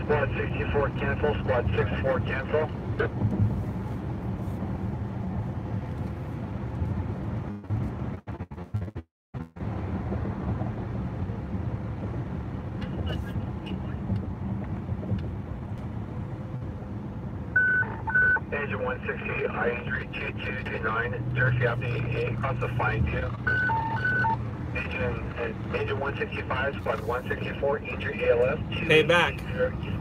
Squad 64 cancel, squad 64 cancel. Engine 160, eye injury 2229, Jersey Avenue 8, across the flying 2. Engine 165, squad 164, injury ALS 2. Hey, back. East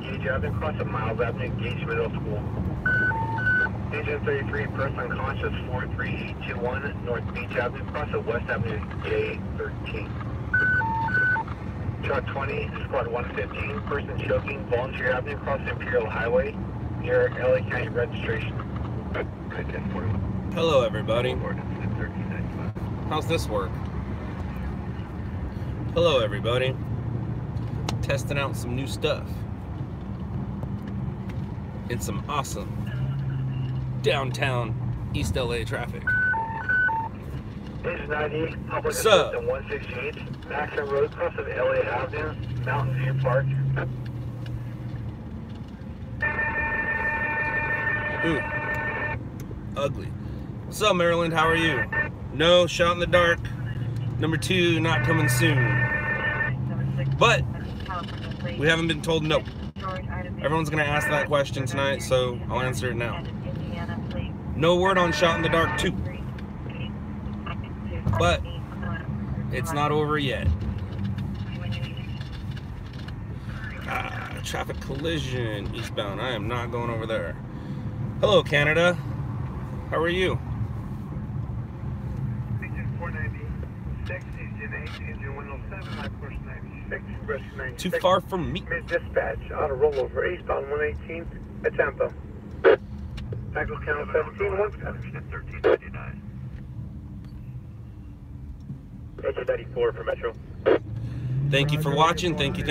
Gage Avenue, across the Miles Avenue, Gage Middle School. Engine 33, person unconscious 43821, North Beach Avenue, across the West Avenue, J13. Truck 20, squad 115, person choking, Volunteer Avenue, across the Imperial Highway, near LA County registration. Hello, everybody. How's this work? Hello, everybody. Testing out some new stuff in some awesome downtown East LA traffic. Engine 90, public assistant 168, Maxim Road, across of LA Avenue, Mountain View Park. Ooh, ugly. What's up, Maryland? How are you? No, shot in the dark. Number 2, not coming soon. But we haven't been told no. Everyone's gonna ask that question tonight, so I'll answer it now. No word on shot in the dark 2. But it's not over yet. Traffic collision eastbound. I am not going over there. Hello, Canada. How are you? Engine 496, engine 8, engine 107, my course 96, rest 96. Too far from me. Mid-dispatch, on a rollover, eastbound 118, at Tampa. Tackle count 17, 1 Engine 94 for Metro. Thank you for watching. Thank you.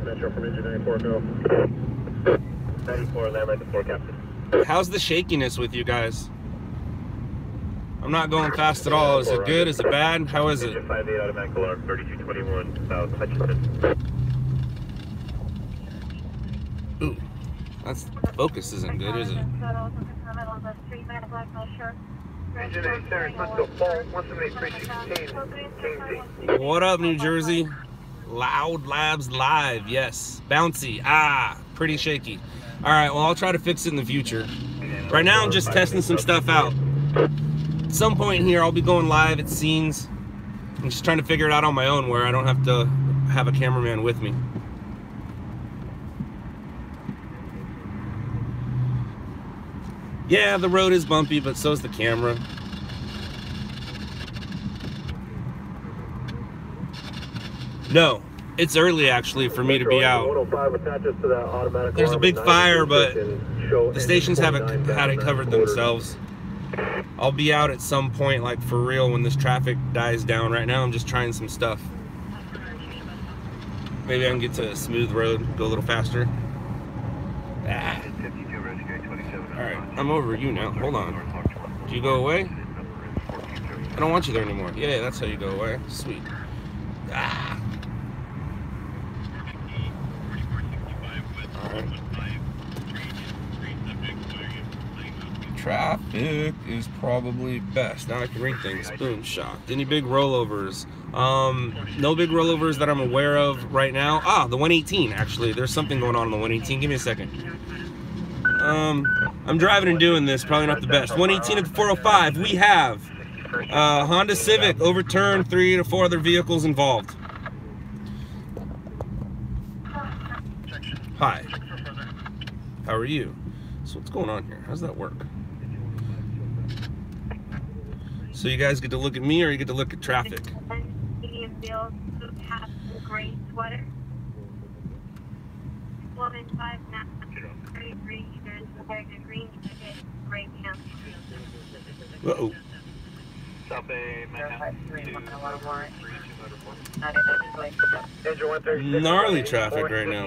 Metro from engine 94, go. 94, land right to 4, Captain. How's the shakiness with you guys? I'm not going fast at all. Is it good? Is it bad? How is it? 58 automatic alarm, 3221 South Hutchinson. Ooh, that's focus isn't good, is it? Engine 8 center, let's go fall, 178, 316, What up, New Jersey? LOUDLABS live, yes. Bouncy, pretty shaky. All right, well, I'll try to fix it in the future. Right now, I'm just testing some stuff out. At some point here, I'll be going live at scenes. I'm just trying to figure it out on my own where I don't have to have a cameraman with me. Yeah, the road is bumpy, but so is the camera. No, it's early actually for me to be out. There's a big fire, but the stations haven't had it covered themselves. I'll be out at some point, like for real, when this traffic dies down. Right now I'm just trying some stuff. Maybe I can get to a smooth road, go a little faster. Alright, I'm over you now. Hold on. Do you go away? I don't want you there anymore. Yeah, that's how you go away. Sweet. Alright. Traffic is probably best. Now I can read things. Boom, shocked. Any big rollovers? No big rollovers that I'm aware of right now. The 118, actually. There's something going on the 118. Give me a second. I'm driving and doing this, probably not the best. 118 at the 405, we have Honda Civic overturned, 3 to 4 other vehicles involved. Hi. How are you? So what's going on here? How's that work? So you guys get to look at me or you get to look at traffic? Uh-oh. Gnarly traffic right now.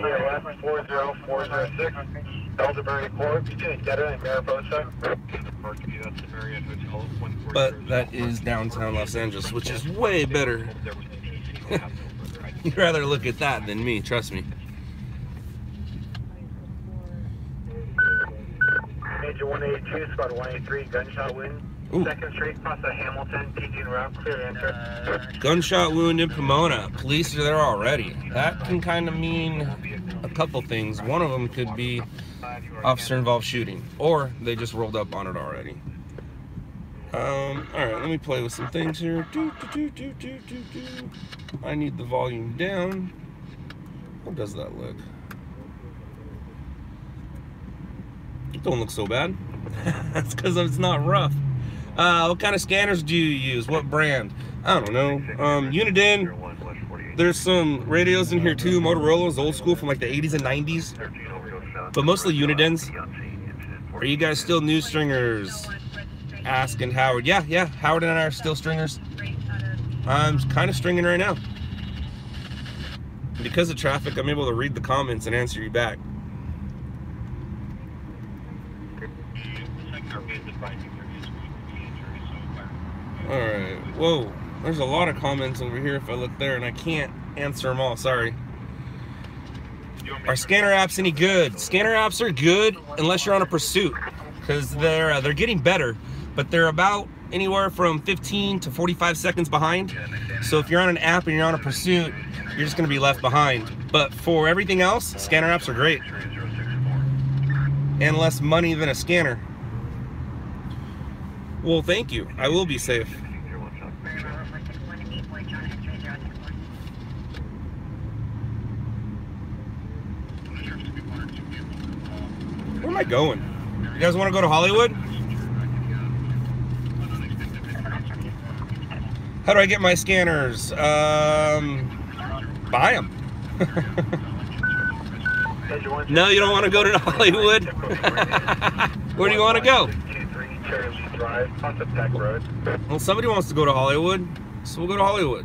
But that is downtown Los Angeles, which is way better. You'd rather look at that than me, trust me. Major 182, squad 183, gunshot wound. Ooh. 2nd Street, across the Hamilton, teaching route, clear enter. Gunshot wound in Pomona. Police are there already. That can kind of mean a couple things. One of them could be officer involved shooting, or they just rolled up on it already. Alright, let me play with some things here. I need the volume down. How does that look? It don't look so bad. That's because it's not rough. What kind of scanners do you use? What brand? I don't know. Uniden. There's some radios in here too. Motorola's old school from like the 80s and 90s. But mostly Unidens. Are you guys still news stringers? Asking Howard. Yeah, Howard and I are still stringers. I'm kind of stringing right now. Because of traffic, I'm able to read the comments and answer you back. Alright, whoa, there's a lot of comments over here if I look there, and I can't answer them all, sorry. Are scanner apps any good? Scanner apps are good unless you're on a pursuit, because they're getting better, but they're about anywhere from 15 to 45 seconds behind. So if you're on an app and you're on a pursuit, you're just going to be left behind. But for everything else, scanner apps are great. And less money than a scanner. Well, thank you. I will be safe. Where am I going? You guys want to go to Hollywood? How do I get my scanners? Buy them. No, you don't want to go to Hollywood? Where do you want to go? Well, somebody wants to go to Hollywood, so we'll go to Hollywood.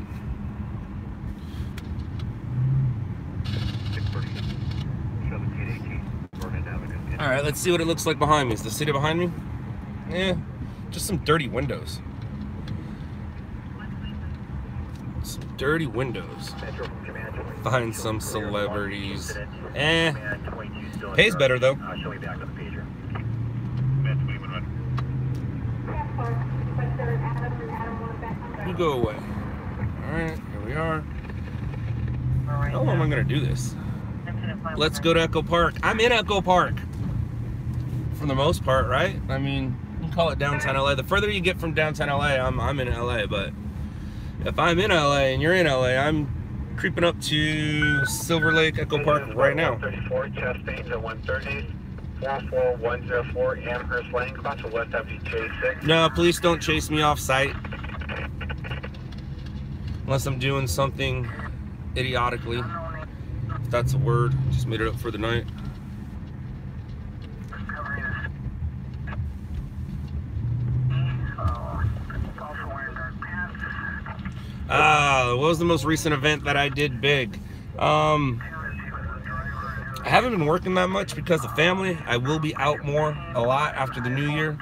Alright, let's see what it looks like behind me. Is the city behind me? Yeah, just some dirty windows. Some dirty windows. Behind some celebrities. Pays better though. You go away. Alright, here we are. How long am I going to do this? Let's go to Echo Park. I'm in Echo Park. For the most part, right? I mean, you can call it downtown LA. The further you get from downtown LA, I'm in LA. But if I'm in LA and you're in LA, I'm creeping up to Silver Lake Echo Park right now. 134, Chastain to 130. 44104 Amherst Lane, cross to West Avenue J6. No, please don't chase me off site. Unless I'm doing something idiotically. If that's a word, just made it up for the night. What was the most recent event that I did big? I haven't been working that much because of family. I will be out more a lot after the new year.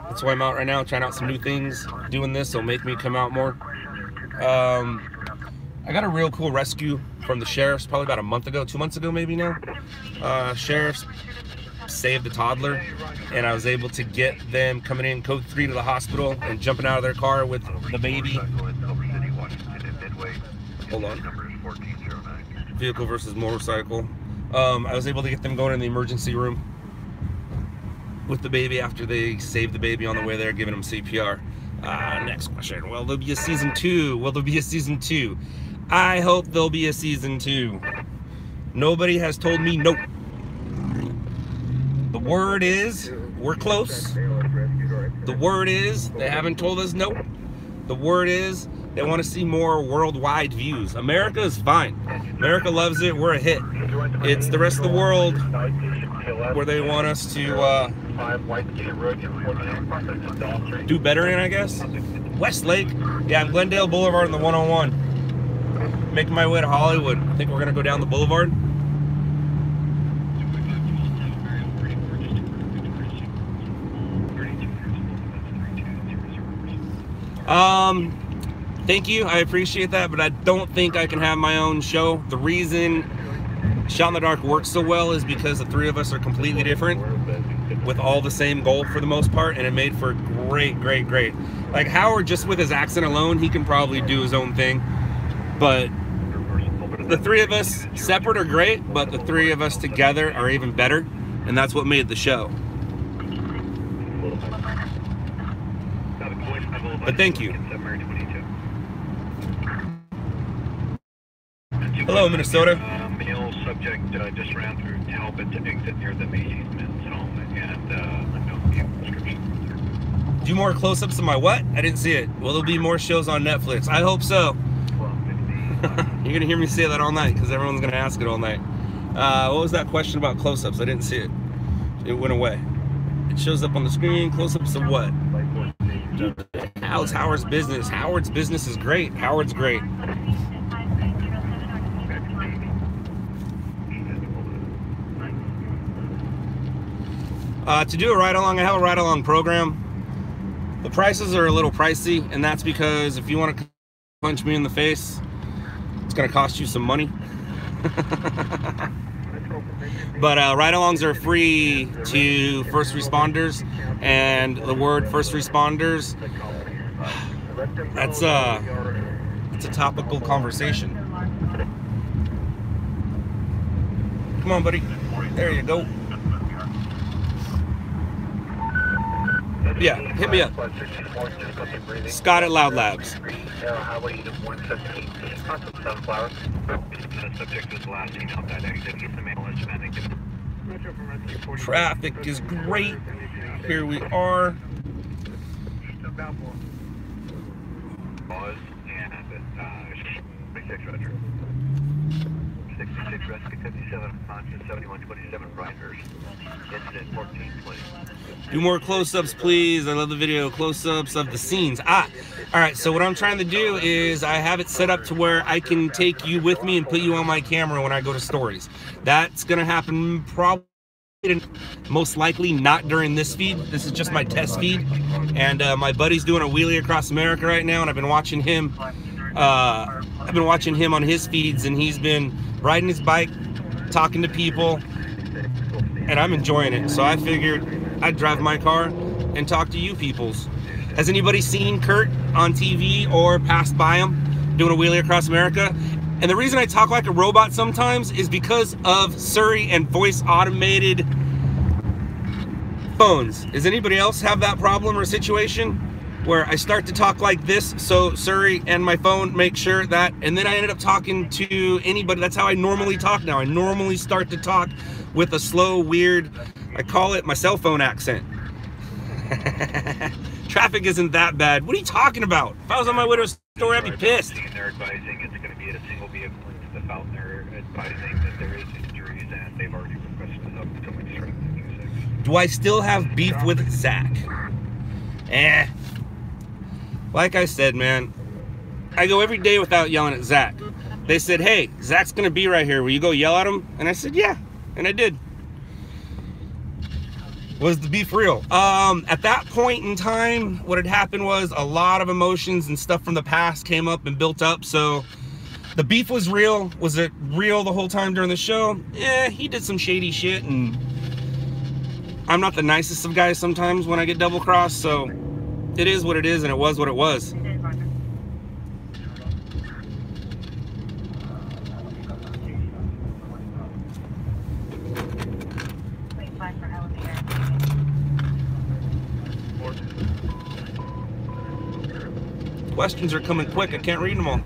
That's why I'm out right now, trying out some new things. Doing this will make me come out more. I got a real cool rescue from the sheriffs probably about a month ago, 2 months ago maybe now. Sheriffs saved the toddler, and I was able to get them coming in code 3 to the hospital and jumping out of their car with the baby. Hold on. Vehicle versus motorcycle. I was able to get them going in the emergency room with the baby after they saved the baby on the way there, giving them CPR. Next question. Will there be a season 2? Will there be a season 2? I hope there'll be a season 2. Nobody has told me nope. The word is we're close. The word is they haven't told us nope. The word is they want to see more worldwide views. America is fine. America loves it. We're a hit. It's the rest of the world where they want us to do better in, I guess. Westlake. Yeah, I'm Glendale Boulevard on the 101. Making my way to Hollywood. I think we're going to go down the boulevard. Thank you, I appreciate that, but I don't think I can have my own show. The reason Shot in the Dark works so well is because the three of us are completely different with all the same goal for the most part, and it made for great. Like Howard, just with his accent alone, he can probably do his own thing. But the three of us separate are great, but the three of us together are even better, and that's what made the show. But thank you. Hello, Minnesota. Male subject just ran through Talbot to exit near the Macy's men's home and unknown vehicle description. Do more close-ups of my what? I didn't see it. Will there be more shows on Netflix? I hope so. You're gonna hear me say that all night because everyone's gonna ask it all night. What was that question about close-ups? I didn't see it. It went away. It shows up on the screen. Close-ups of what? How's Howard's business? Howard's business is great. Howard's great. To do a ride-along, I have a ride-along program. The prices are a little pricey, and that's because if you want to punch me in the face, it's going to cost you some money. But ride-alongs are free to first responders, and the word first responders, that's it's a topical conversation. Come on, buddy. There you go. Yeah, hit me up. Scott at LOUDLABS. Traffic is great. Here we are. Do more close-ups, please. I love the video close-ups of the scenes. All right, so what I'm trying to do is I have it set up to where I can take you with me and put you on my camera when I go to stories. That's gonna happen probably, most likely not during this feed. This is just my test feed, and my buddy's doing a wheelie across America right now, and I've been watching him on his feeds, and he's been riding his bike, talking to people, and I'm enjoying it. So I figured I'd drive my car and talk to you peoples. Has anybody seen Kurt on TV or passed by him doing a wheelie across America? And the reason I talk like a robot sometimes is because of Siri and voice automated phones. Does anybody else have that problem or situation where I start to talk like this, so Siri and my phone make sure that, and then I ended up talking to anybody? That's how I normally talk now. I normally start to talk with a slow, weird, I call it my cell phone accent. Traffic isn't that bad. What are you talking about? If I was on my way to a store, I'd be pissed. They're advising it's going to be at a single vehicle into the Fountain. They're advising that there is injuries and they've already requested up to my strength. Do I still have beef with Zach? Like I said, man, I go every day without yelling at Zach. They said, hey, Zach's going to be right here. Will you go yell at him? And I said, yeah. And I did. Was the beef real? At that point in time, what had happened was a lot of emotions and stuff from the past came up and built up. So the beef was real. Was it real the whole time during the show? Yeah, he did some shady shit, and I'm not the nicest of guys sometimes when I get double crossed. So it is what it is, and it was what it was. Questions are coming quick. I can't read them all.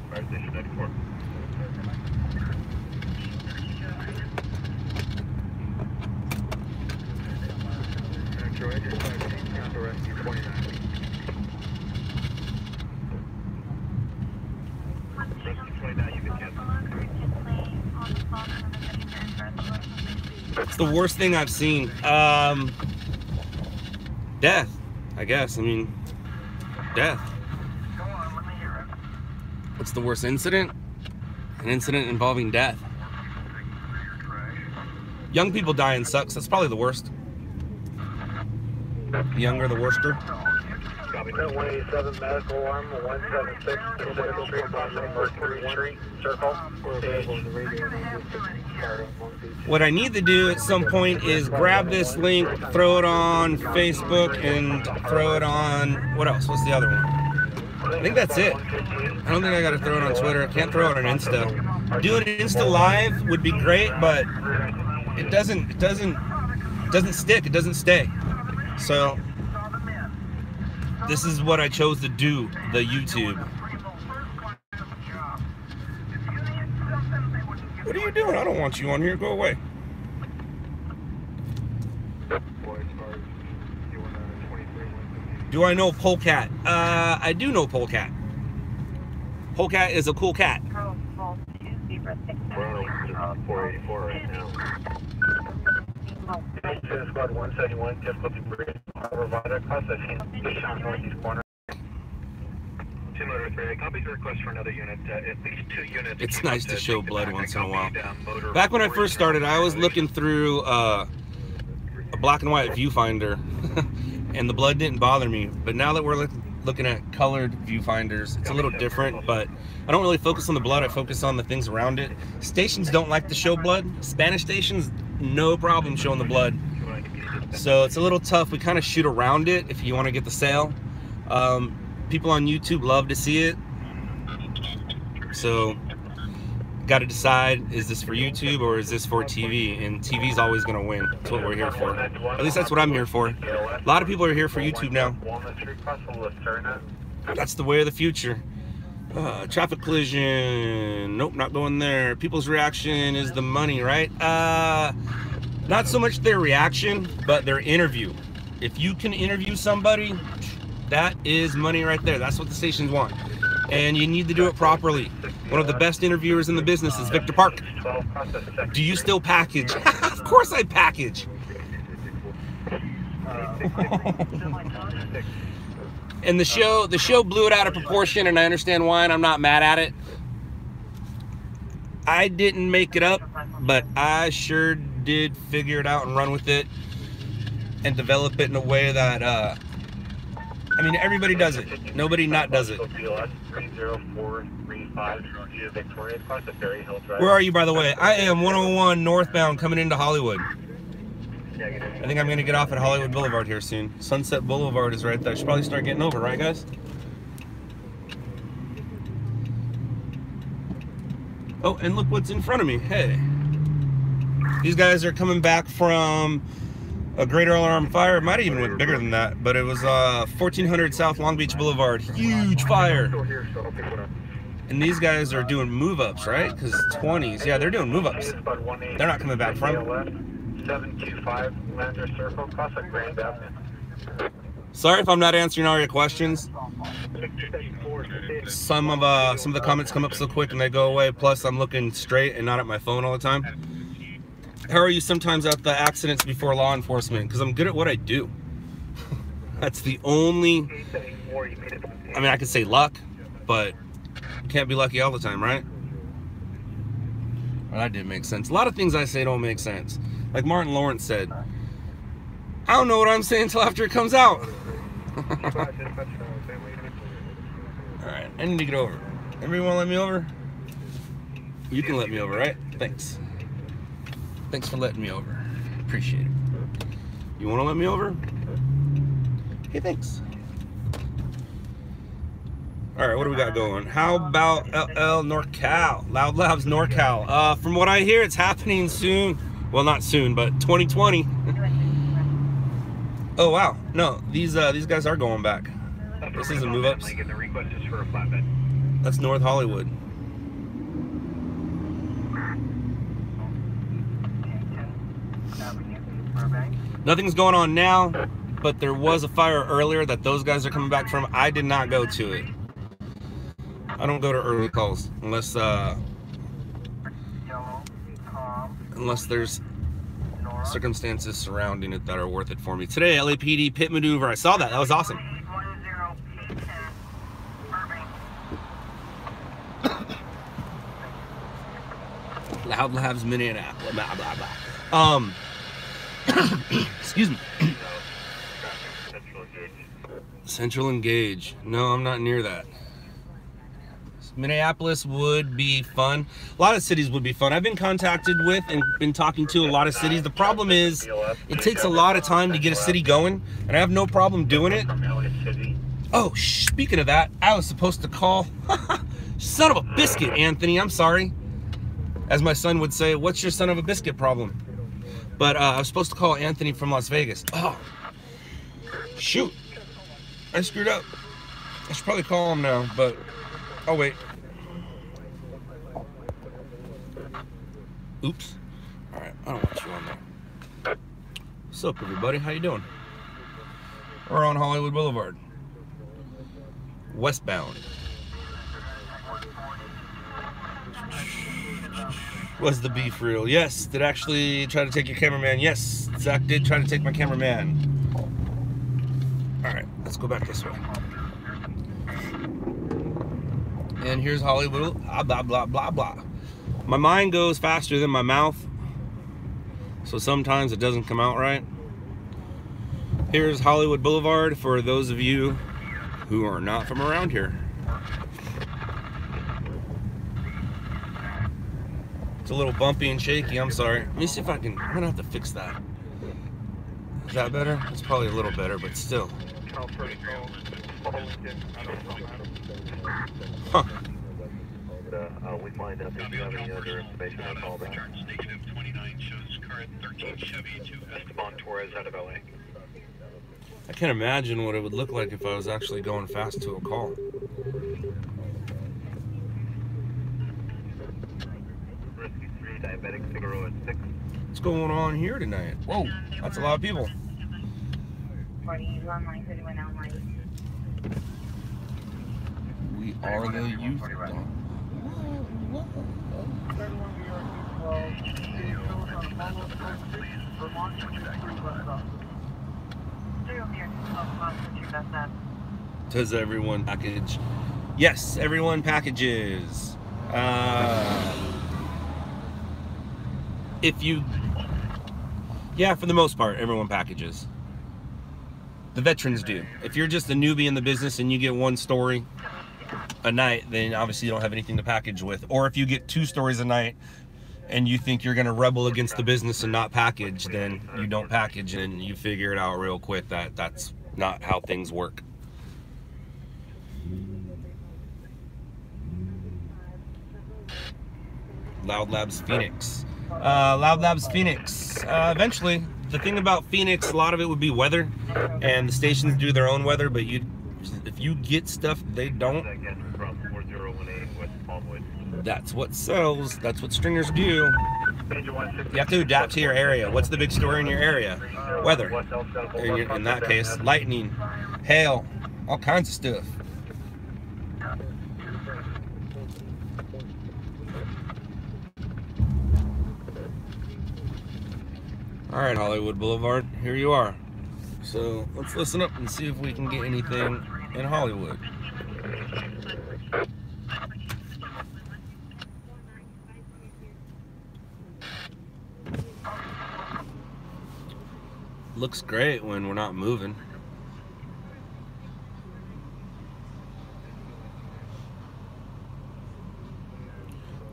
It's the worst thing I've seen. Death, I guess. I mean, death. What's the worst incident? An incident involving death. Young people dying sucks. That's probably the worst. The younger, the worster. 187 medical arm, 176 Pacific Street, Mercury Street, Circle. What I need to do at some point is grab this link, throw it on Facebook, and throw it on, what else? What's the other one? I think that's it. I don't think I gotta throw it on Twitter. I can't throw it on Insta. Doing an Insta live would be great, but it doesn't stick, it doesn't stay. So this is what I chose to do, the YouTube. What are you doing? I don't want you on here. Go away. Do I know Polecat? I do know Polecat. Polecat is a cool cat. We're on 484 right now. Squad 171, difficulty bridge, Bravada, across the Sean northeast corner. 203, copies a request for another unit, at least 2 units. It's nice to show blood once in a while. Back when I first started, I was looking through a black and white viewfinder, and the blood didn't bother me. But now that we're looking at colored viewfinders, it's a little different, but I don't really focus on the blood, I focus on the things around it. Stations don't like to show blood. Spanish stations, no problem showing the blood. So it's a little tough. We kind of shoot around it if you want to get the sale. People on YouTube love to see it. So got to decide, is this for YouTube or is this for TV? And TV's always going to win. That's what we're here for. At least that's what I'm here for. A lot of people are here for YouTube now. That's the way of the future. Traffic collision. Nope, not going there. People's reaction is the money, right? Not so much their reaction, but their interview. If you can interview somebody, that is money right there. That's what the stations want. And you need to do it properly. One of the best interviewers in the business is Victor Park. Do you still package? Of course I package. And the show blew it out of proportion, and I understand why, and I'm not mad at it. I didn't make it up, but I sure did figure it out and run with it and develop it in a way that I mean, everybody does it. Nobody not does it. Where are you, by the way? I am 101 northbound coming into Hollywood. I think I'm going to get off at Hollywood Boulevard here soon. Sunset Boulevard is right there. I should probably start getting over, right, guys? Oh, and look what's in front of me. Hey. These guys are coming back from a greater alarm fire. It might have even went bigger than that, but it was 1400 South Long Beach Boulevard. Huge fire. And these guys are doing move-ups, right? Because 20s. Yeah, they're doing move-ups. They're not coming back from. 725 Lander Circle, across the Grand Avenue. Sorry if I'm not answering all your questions. Some of the comments come up so quick and they go away. Plus, I'm looking straight and not at my phone all the time. How are you sometimes at the accidents before law enforcement? Because I'm good at what I do. That's the only. I mean, I could say luck, but you can't be lucky all the time, right? Well, that didn't make sense. A lot of things I say don't make sense. Like Martin Lawrence said, I don't know what I'm saying until after it comes out. Alright, I need to get over. Everybody want to let me over? You can let me over, right? Thanks. Thanks for letting me over. Appreciate it. You want to let me over? Hey, thanks. Alright, what do we got going? How about LL NorCal? LOUDLABS NorCal. From what I hear, it's happening soon. Well, not soon, but 2020. Oh wow, no, these guys are going back. This isn't move-ups. That's North Hollywood. Nothing's going on now, but there was a fire earlier that those guys are coming back from. I did not go to it. I don't go to early calls unless there's circumstances surrounding it that are worth it for me. Today, LAPD pit maneuver. I saw that. That was awesome. LOUDLABS Minneapolis. Blah blah blah. Excuse me. Central Engage. No, I'm not near that. Minneapolis would be fun. A lot of cities would be fun. I've been contacted with and been talking to a lot of cities. The problem is it takes a lot of time to get a city going, and I have no problem doing it. Oh, speaking of that, I was supposed to call. Son of a biscuit, Anthony. I'm sorry. As my son would say, what's your son of a biscuit problem? But I was supposed to call Anthony from Las Vegas. Oh, shoot. I screwed up. I should probably call him now, but oh wait. Oops. All right, I don't want you on there. What's up, everybody? How you doing? We're on Hollywood Boulevard, westbound. Was the beef real? Yes. Did actually try to take your cameraman? Yes. Zach did try to take my cameraman. All right, let's go back this way. And here's Hollywood, blah, blah, blah, blah. My mind goes faster than my mouth, so sometimes it doesn't come out right. Here's Hollywood Boulevard for those of you who are not from around here. It's a little bumpy and shaky, I'm sorry. Let me see if I'm gonna have to fix that. Is that better? It's probably a little better, but still. Huh. We find out if you have any other information on call back. Negative 29 shows current 13 Chevy to Esteban Torres out of LA. I can't imagine what it would look like if I was actually going fast to a call. Diabetic Figaro at 6. What's going on here tonight? Whoa, that's a lot of people. We are the youth. Does everyone package? Yes, everyone packages. If you, yeah, for the most part, everyone packages. The veterans do. If you're just a newbie in the business and you get one story a night, then obviously you don't have anything to package with. Or if you get 2 stories a night and you think you're going to rebel against the business and not package, then you don't package, and you figure it out real quick that that's not how things work. LOUDLABS Phoenix. LOUDLABS Phoenix. Eventually, the thing about Phoenix, a lot of it would be weather, and the stations do their own weather, but if you get stuff they don't, that's what sells. That's what stringers do. You have to adapt to your area. What's the big story in your area? Weather. In that case, lightning, hail, all kinds of stuff. All right, Hollywood Boulevard, here you are. So let's listen up and see if we can get anything in Hollywood. Looks great when we're not moving.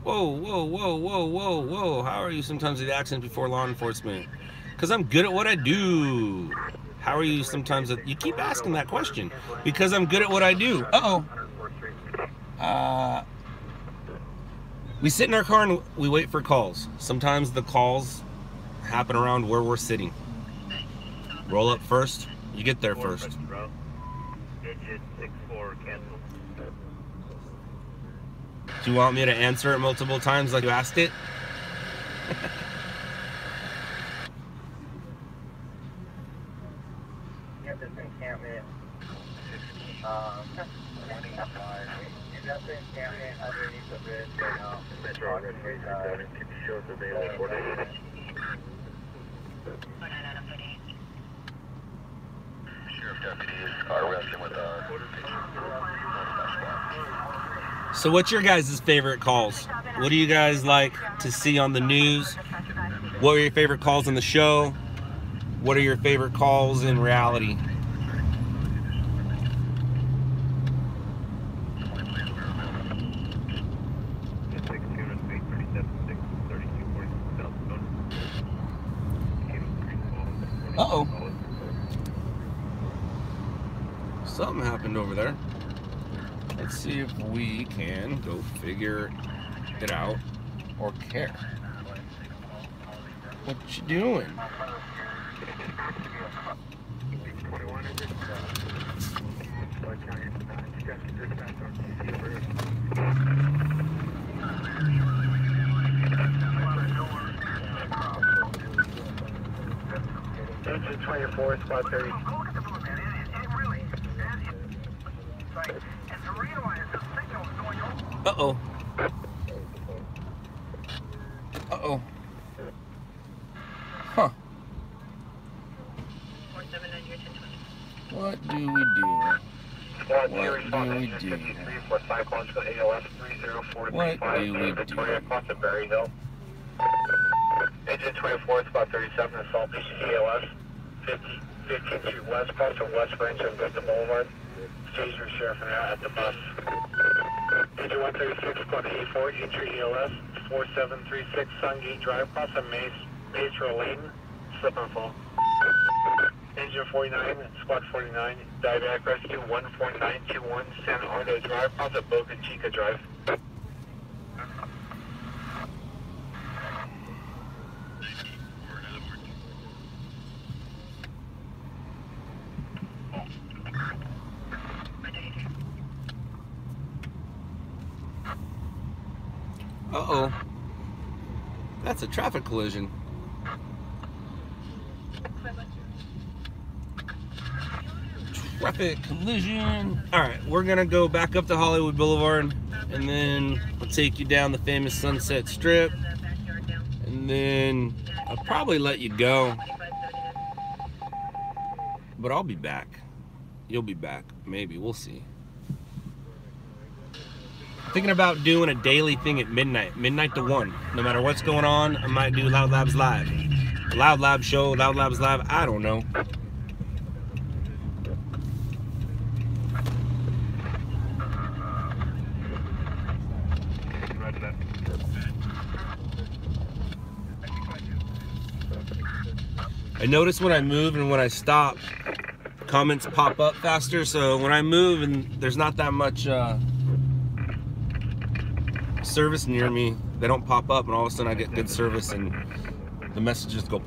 Whoa, whoa, whoa, whoa, whoa, whoa. How are you sometimes the accent before law enforcement? Because I'm good at what I do. How are you sometimes you keep asking that question? Because I'm good at what I do. Uh-oh. We sit in our car and we wait for calls. Sometimes the calls happen around where we're sitting. Roll up first. You get there first. Do you want me to answer it multiple times like you asked it? So what's your guys' favorite calls? What do you guys like to see on the news? What are your favorite calls on the show? What are your favorite calls in reality? Something happened over there. Let's see if we can go figure it out or care. What you doing? Engine 24, squad 30. Uh-oh. Uh-oh. Huh. What do we do? Squad What 2, do respond we engine do? 53 for psychological ALS 30435. What do we do? Victoria across the Berry Hill. Engine 24, squad 37, assault mission ALS 15th Street West, across the West Branch of Vista Boulevard. Stage your sheriff and out at the bus. Engine 136, squad 84, entry ALS 4736 Sungate Drive, across the Maze Lane, slip and fall. Engine 49, squad 49, dive rescue 14921 San Ardo Drive, across the Boca Chica Drive. Uh-oh. That's a traffic collision. Traffic collision. Alright, we're gonna go back up to Hollywood Boulevard, and then I'll take you down the famous Sunset Strip, and then I'll probably let you go. But I'll be back. You'll be back. Maybe. We'll see. Thinking about doing a daily thing at midnight to 1. No matter what's going on, I might do Loud Labs Live. Loud Labs show, Loud Labs Live, I don't know. I notice when I move and when I stop, comments pop up faster, so when I move and there's not that much service near me, they don't pop up, and all of a sudden I get good service and the messages go.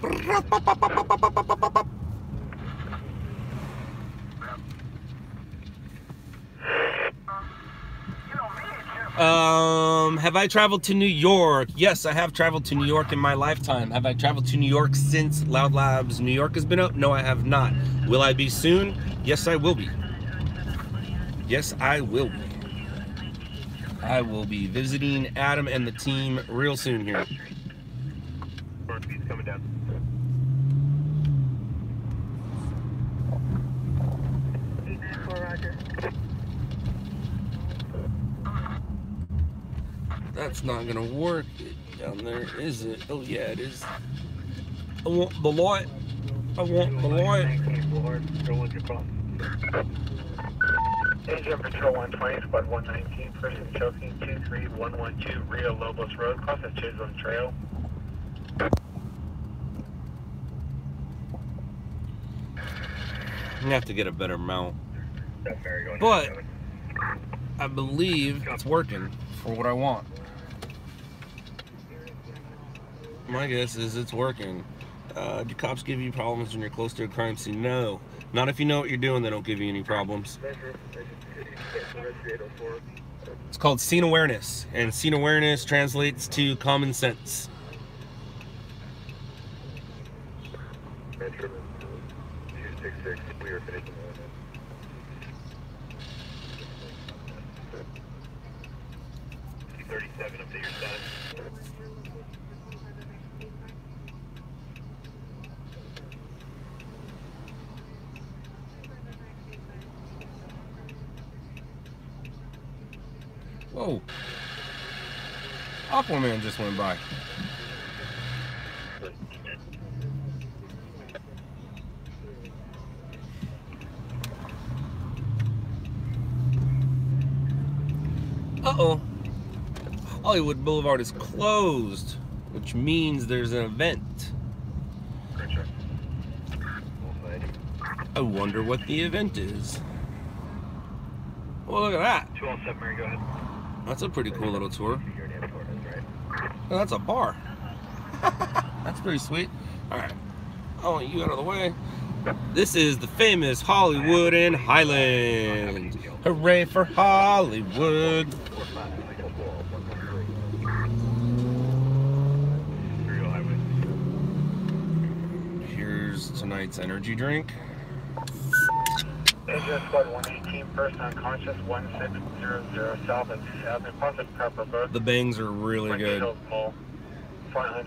Have I traveled to New York? Yes, I have traveled to New York in my lifetime. Have I traveled to New York since Loud Labs New York has been up? No, I have not. Will I be soon? Yes, I will be. Yes, I will be. I will be visiting Adam and the team real soon here. Speed's coming down. Roger. That's not gonna work down there, is it? Oh yeah, it is. I want the light. I want the light. Engine Patrol 120, Squad 119, person choking 23112 Rio Lobos Road, across the Chisholm Trail. I'm gonna have to get a better mount, but I believe it's working for what I want. My guess is it's working. Do cops give you problems when you're close to a crime scene? No. Not if you know what you're doing, they don't give you any problems. It's called scene awareness, and scene awareness translates to common sense. Metro 266, we are finishing. $37 up to your status. Whoa. Aquaman just went by. Uh-oh. Hollywood Boulevard is closed, which means there's an event. I wonder what the event is. Well, look at that. 207, Mary, go ahead. That's a pretty cool little tour. Oh, that's a bar. That's pretty sweet. Alright. Oh, you out of the way. This is the famous Hollywood and Highland. Hooray for Hollywood. Here's tonight's energy drink. Engine squad 118, person unconscious, 1600 south of 2,000, positive pepper both. The bangs are really good.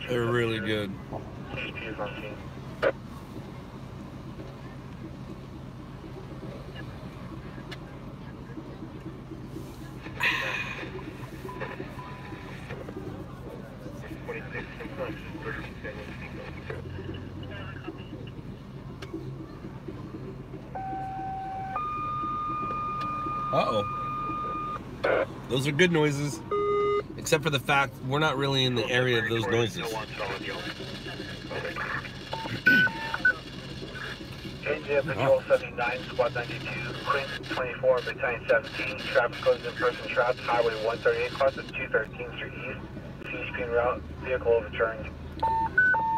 They're really good. HP is on scene. Uh-oh. Those are good noises. Except for the fact we're not really in the area of those noises. Engine Patrol 79, Squad 92, Quint 24, Battalion 17, traffic codes in person trapped, Highway 138, cross at 213th Street East, CHP en route, vehicle overturned.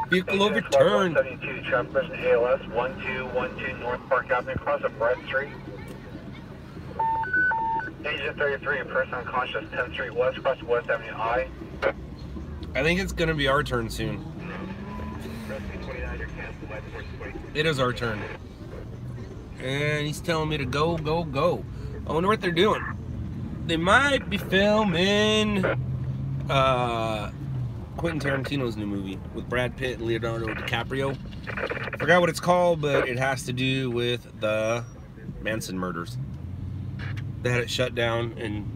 Vehicle overturned. 172, traffic person ALS 1212 North Park Avenue, cross at Brett Street. Agent 33, a person unconscious, 10th Street West, cross West Avenue I. I think it's gonna be our turn soon. It is our turn. And he's telling me to go, go, go. I wonder what they're doing. They might be filming Quentin Tarantino's new movie with Brad Pitt and Leonardo DiCaprio. Forgot what it's called, but it has to do with the Manson murders. They had it shut down and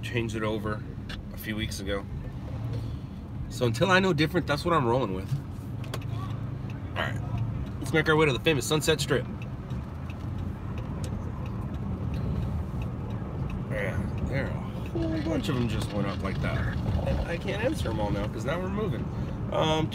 changed it over a few weeks ago. So until I know different, that's what I'm rolling with. Alright, let's make our way to the famous Sunset Strip. Yeah, there a whole bunch of them just went up like that. And I can't answer them all now because now we're moving. Out.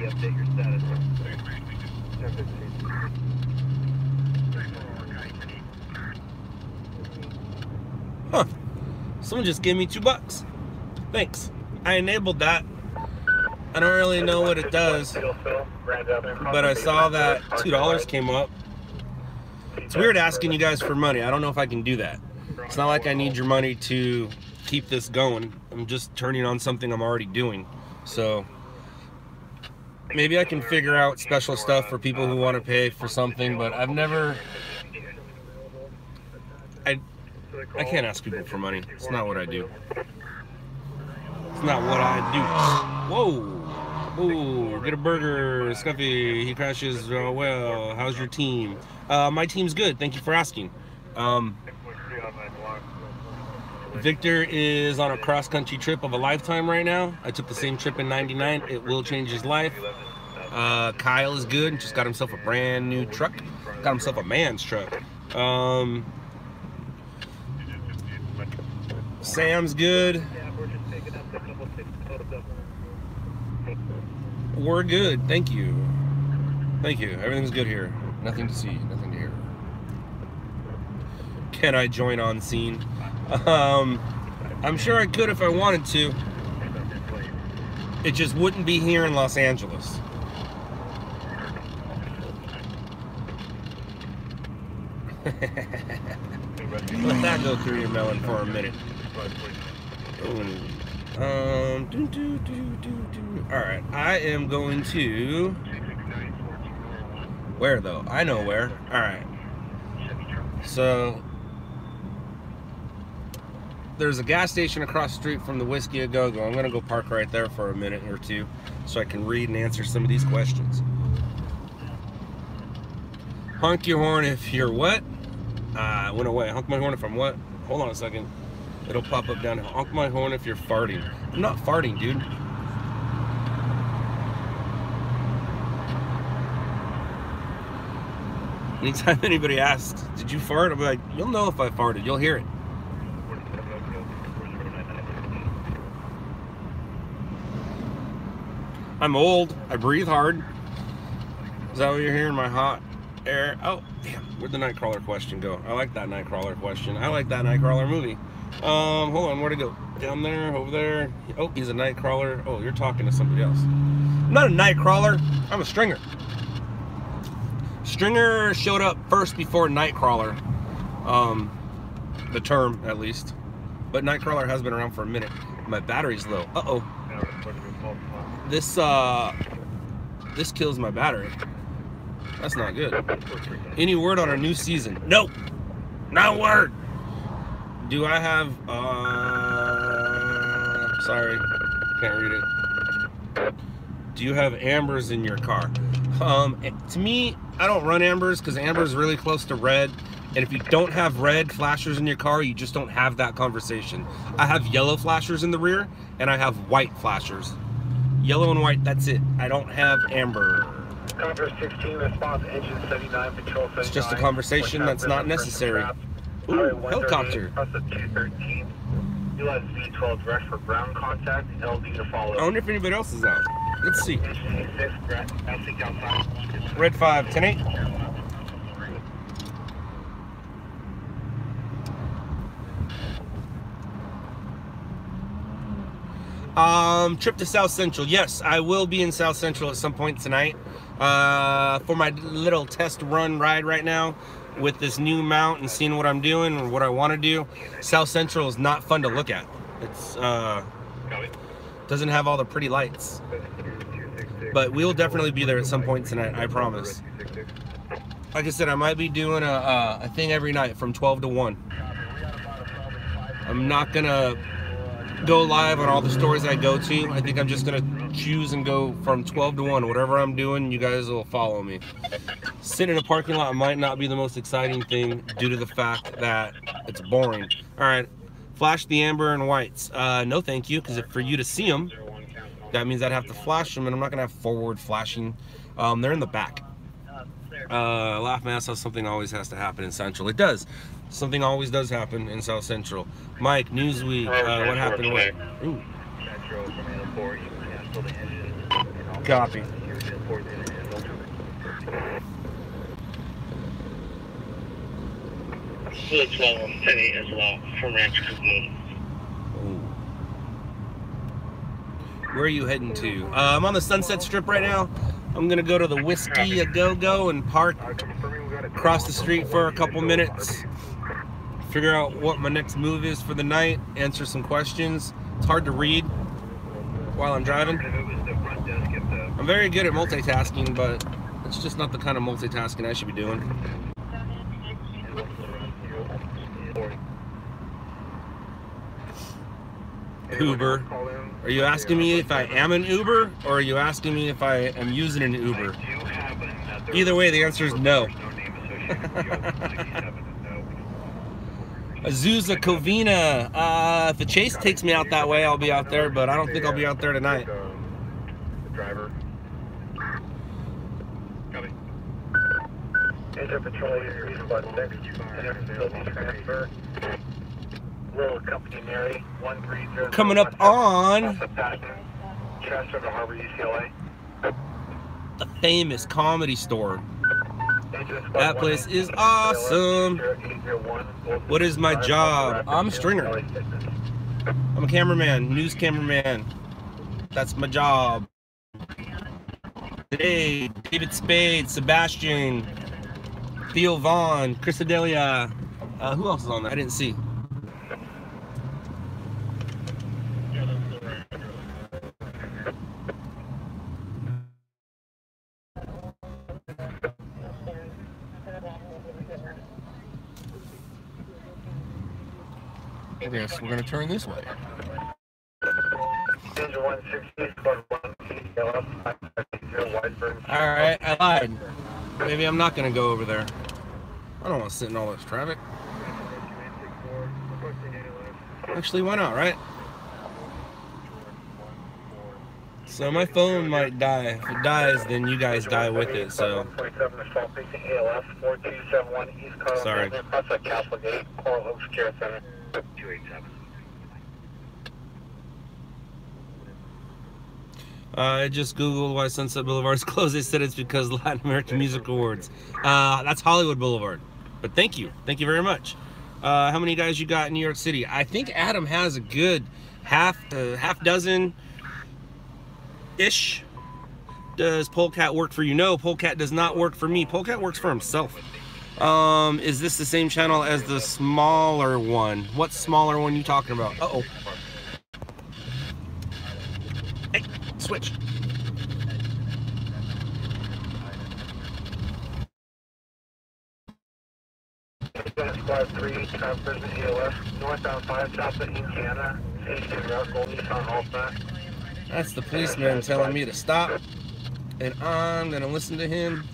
Update your status. Huh. Someone just gave me $2. Thanks. I enabled that. I don't really know what it does, but I saw that $2 came up. It's weird asking you guys for money. I don't know if I can do that. It's not like I need your money to keep this going. I'm just turning on something I'm already doing. So maybe I can figure out special stuff for people who want to pay for something, but I've never... I can't ask people for money. It's not what I do. It's not what I do. Whoa! Ooh, get a burger, Scuffy. He crashes well. How's your team? My team's good. Thank you for asking. Victor is on a cross-country trip of a lifetime right now. I took the same trip in '99. It will change his life. Kyle is good. Just got himself a brand new truck. Got himself a man's truck. Sam's good. We're good. Thank you. Thank you. Everything's good here. Nothing to see. Nothing to hear. Can I join on scene? I'm sure I could if I wanted to. It just wouldn't be here in Los Angeles. Let that go through your melon for a minute. Alright, I am going to... Where though? I know where. Alright. So... there's a gas station across the street from the Whiskey A Go Go. I'm going to go park right there for a minute or two so I can read and answer some of these questions. Honk your horn if you're what? Went away. Honk my horn if I'm what? Hold on a second. It'll pop up down. Honk my horn if you're farting. I'm not farting, dude. Anytime anybody asks, did you fart? I'll be like, you'll know if I farted. You'll hear it. I'm old. I breathe hard. Is that what you're hearing? My hot air. Oh, damn. Where'd the Nightcrawler question go? I like that Nightcrawler question. I like that Nightcrawler movie. Hold on. Where'd it go? Down there? Over there? Oh, he's a Nightcrawler. Oh, you're talking to somebody else. I'm not a Nightcrawler. I'm a Stringer. Stringer showed up first before Nightcrawler. The term, at least. But Nightcrawler has been around for a minute. My battery's low. Uh-oh. This kills my battery. That's not good. Any word on our new season? Nope. Not a word. Do I have, sorry. Can't read it. Do you have ambers in your car? To me, I don't run ambers because amber is really close to red. And if you don't have red flashers in your car, you just don't have that conversation. I have yellow flashers in the rear, and I have white flashers. Yellow and white, that's it. I don't have amber. Converse 16, response engine 79, patrol 79. It's just a conversation that's not necessary. Ooh, helicopter. Plus a 213. US V12 direct for ground contact, LD to follow. I wonder if anybody else is out. Let's see. Engine 6, outside. Red 5, 10-8. Trip to South Central. Yes, I will be in South Central at some point tonight for my little test run ride right now with this new mount and seeing what I'm doing or what I want to do. South Central is not fun to look at. It's doesn't have all the pretty lights, but we'll definitely be there at some point tonight. I promise. Like I said, I might be doing a thing every night from 12 to 1. I'm not gonna go live on all the stores I go to. I think I'm just gonna choose and go from 12 to 1. Whatever I'm doing, you guys will follow me. Sitting in a parking lot might not be the most exciting thing due to the fact that it's boring. All right, flash the amber and whites. No thank you, because for you to see them, that means I'd have to flash them, and I'm not gonna have forward flashing. They're in the back. Laugh my ass off, something always has to happen in Central. It does. Something always does happen in South Central. Mike, Newsweek, what happened with? Ooh. Copy. Fluid 12 10-8 as well from Ranch Creek. Where are you heading to? I'm on the Sunset Strip right now. I'm gonna go to the Whiskey A Go-Go and park across the street for a couple minutes. Figure out what my next move is for the night. Answer some questions. It's hard to read while I'm driving. I'm very good at multitasking, but it's just not the kind of multitasking I should be doing. Uber. Are you asking me if I am an Uber, or are you asking me if I am using an Uber? Either way, the answer is no. Azusa, Covina. If the chase takes me out that way, I'll be out there, but I don't think I'll be out there tonight. Driver. Copy. Engine patrol is about 6. Transfer. Little Company Mary, 130. Coming up on Transfer to Harbor, UCLA. The famous Comedy Store. That place is awesome. What is my job? I'm a stringer. I'm a cameraman, news cameraman. That's my job. Today, David Spade, Sebastian, Theo Vaughn, Chris Adelia. Who else is on that? I didn't see. I guess we're going to turn this way. Alright, I lied. Maybe I'm not going to go over there. I don't want to sit in all this traffic. Actually, why not, right? So my phone might die. If it dies, then you guys die with it, so. Sorry. I just Googled why Sunset Boulevard is closed. They said it's because Latin American Music Awards. That's Hollywood Boulevard. But thank you. Thank you very much. How many guys you got in New York City? I think Adam has a good half dozen-ish. Does Polecat work for you? No, Polecat does not work for me. Polecat works for himself. Is this the same channel as the smaller one? What smaller one you talking about? Uh-oh. Hey, switch. Squad 3, Trappers and EOS, northbound 5, south of Indiana, That's the policeman telling me to stop, and I'm gonna listen to him.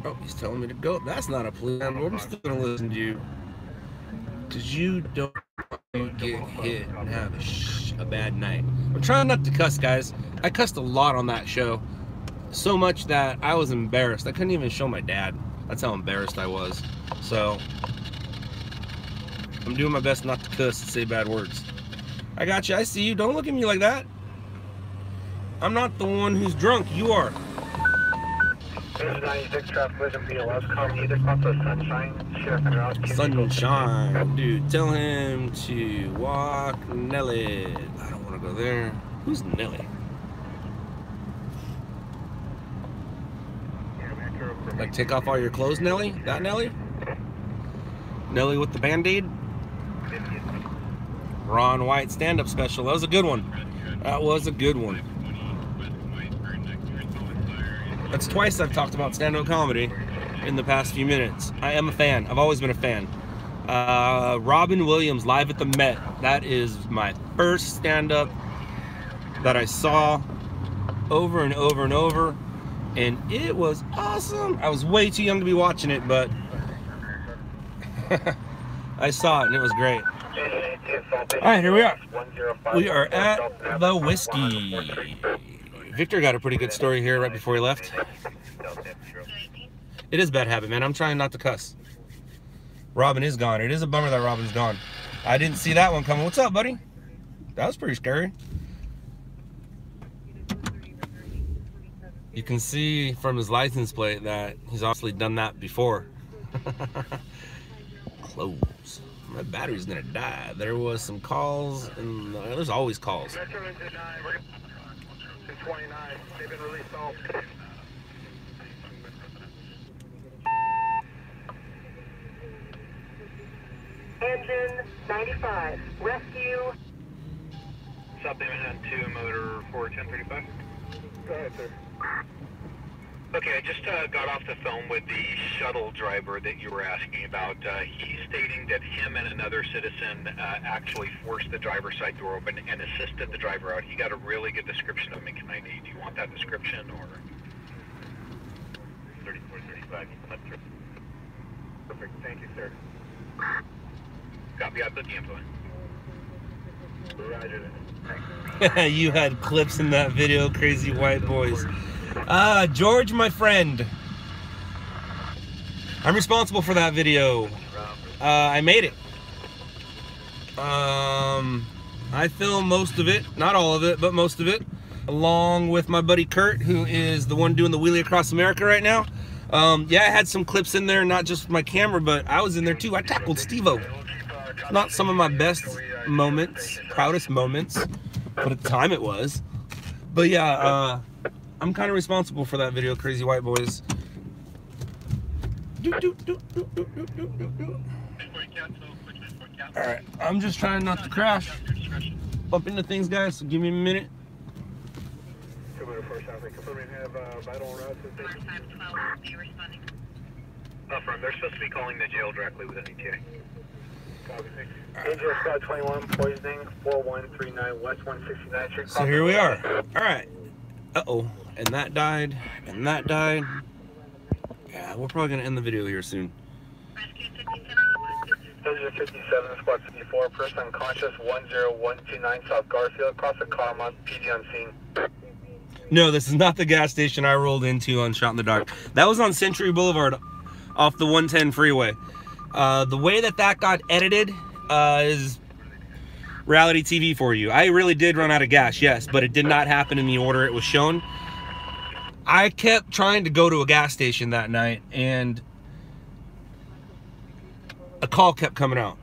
Oh, he's telling me to go. That's not a policeman. I'm still gonna listen to you, because you don't get hit and have a bad night. I'm trying not to cuss, guys. I cussed a lot on that show. So much that I was embarrassed. I couldn't even show my dad. That's how embarrassed I was. So I'm doing my best not to cuss and say bad words. I got you. I see you. Don't look at me like that. I'm not the one who's drunk. You are. 96 traffic vision BLS. Call either cross the Sunshine. Sunshine. Dude, tell him to walk Nelly. I don't want to go there. Who's Nelly? Like, take off all your clothes, Nelly? That Nelly? Nelly with the Band-Aid? Ron White stand-up special. That was a good one. That was a good one. That's twice I've talked about stand-up comedy in the past few minutes. I am a fan. I've always been a fan. Robin Williams live at the Met. That is my first stand-up that I saw over and over and over. And it was awesome. I was way too young to be watching it, but I saw it and it was great. All right, here we are. We are at the Whiskey. Victor got a pretty good story here right before he left. It is a bad habit, man. I'm trying not to cuss. Robin is gone. It is a bummer that Robin's gone. I didn't see that one coming. What's up, buddy? That was pretty scary. You can see from his license plate that he's obviously done that before. Close. My battery's gonna die. There was some calls, and there's always calls. Engine 95, rescue. South Division 2, motor 41035. Go ahead, sir. Okay, I just got off the phone with the shuttle driver that you were asking about. He's stating that him and another citizen actually forced the driver's side door open and assisted the driver out. He got a really good description of him. Do you want that description or? 3435. Perfect. Thank you, sir. Copy. I put the info in. Roger. You had clips in that video, Crazy White Boys. George, my friend, I'm responsible for that video. I made it. I filmed most of it, not all of it, but most of it, along with my buddy Kurt, who is the one doing the wheelie across America right now. Yeah, I had some clips in there, not just my camera, but I was in there too. I tackled Steve-O. Not some of my best moments, proudest moments, but at the time it was. But yeah, I'm kind of responsible for that video, Crazy White Boys. Alright, I'm just trying not to crash. Bump into things, guys, so give me a minute. Affirm, they're supposed to be calling the jail directly with an ETA. Angel Squad 21, poisoning, 4139 West 169 Street. So here we are. Alright. Uh-oh. And that died. And that died. Yeah, we're probably gonna end the video here soon. Vision 57, squad 54, person unconscious, 10129 South Garfield, across the Claremont, PD on scene. No, this is not the gas station I rolled into on Shot in the Dark. That was on Century Boulevard off the 110 freeway. The way that got edited is reality TV for you. I really did run out of gas, yes, but it did not happen in the order it was shown. I kept trying to go to a gas station that night, and a call kept coming out.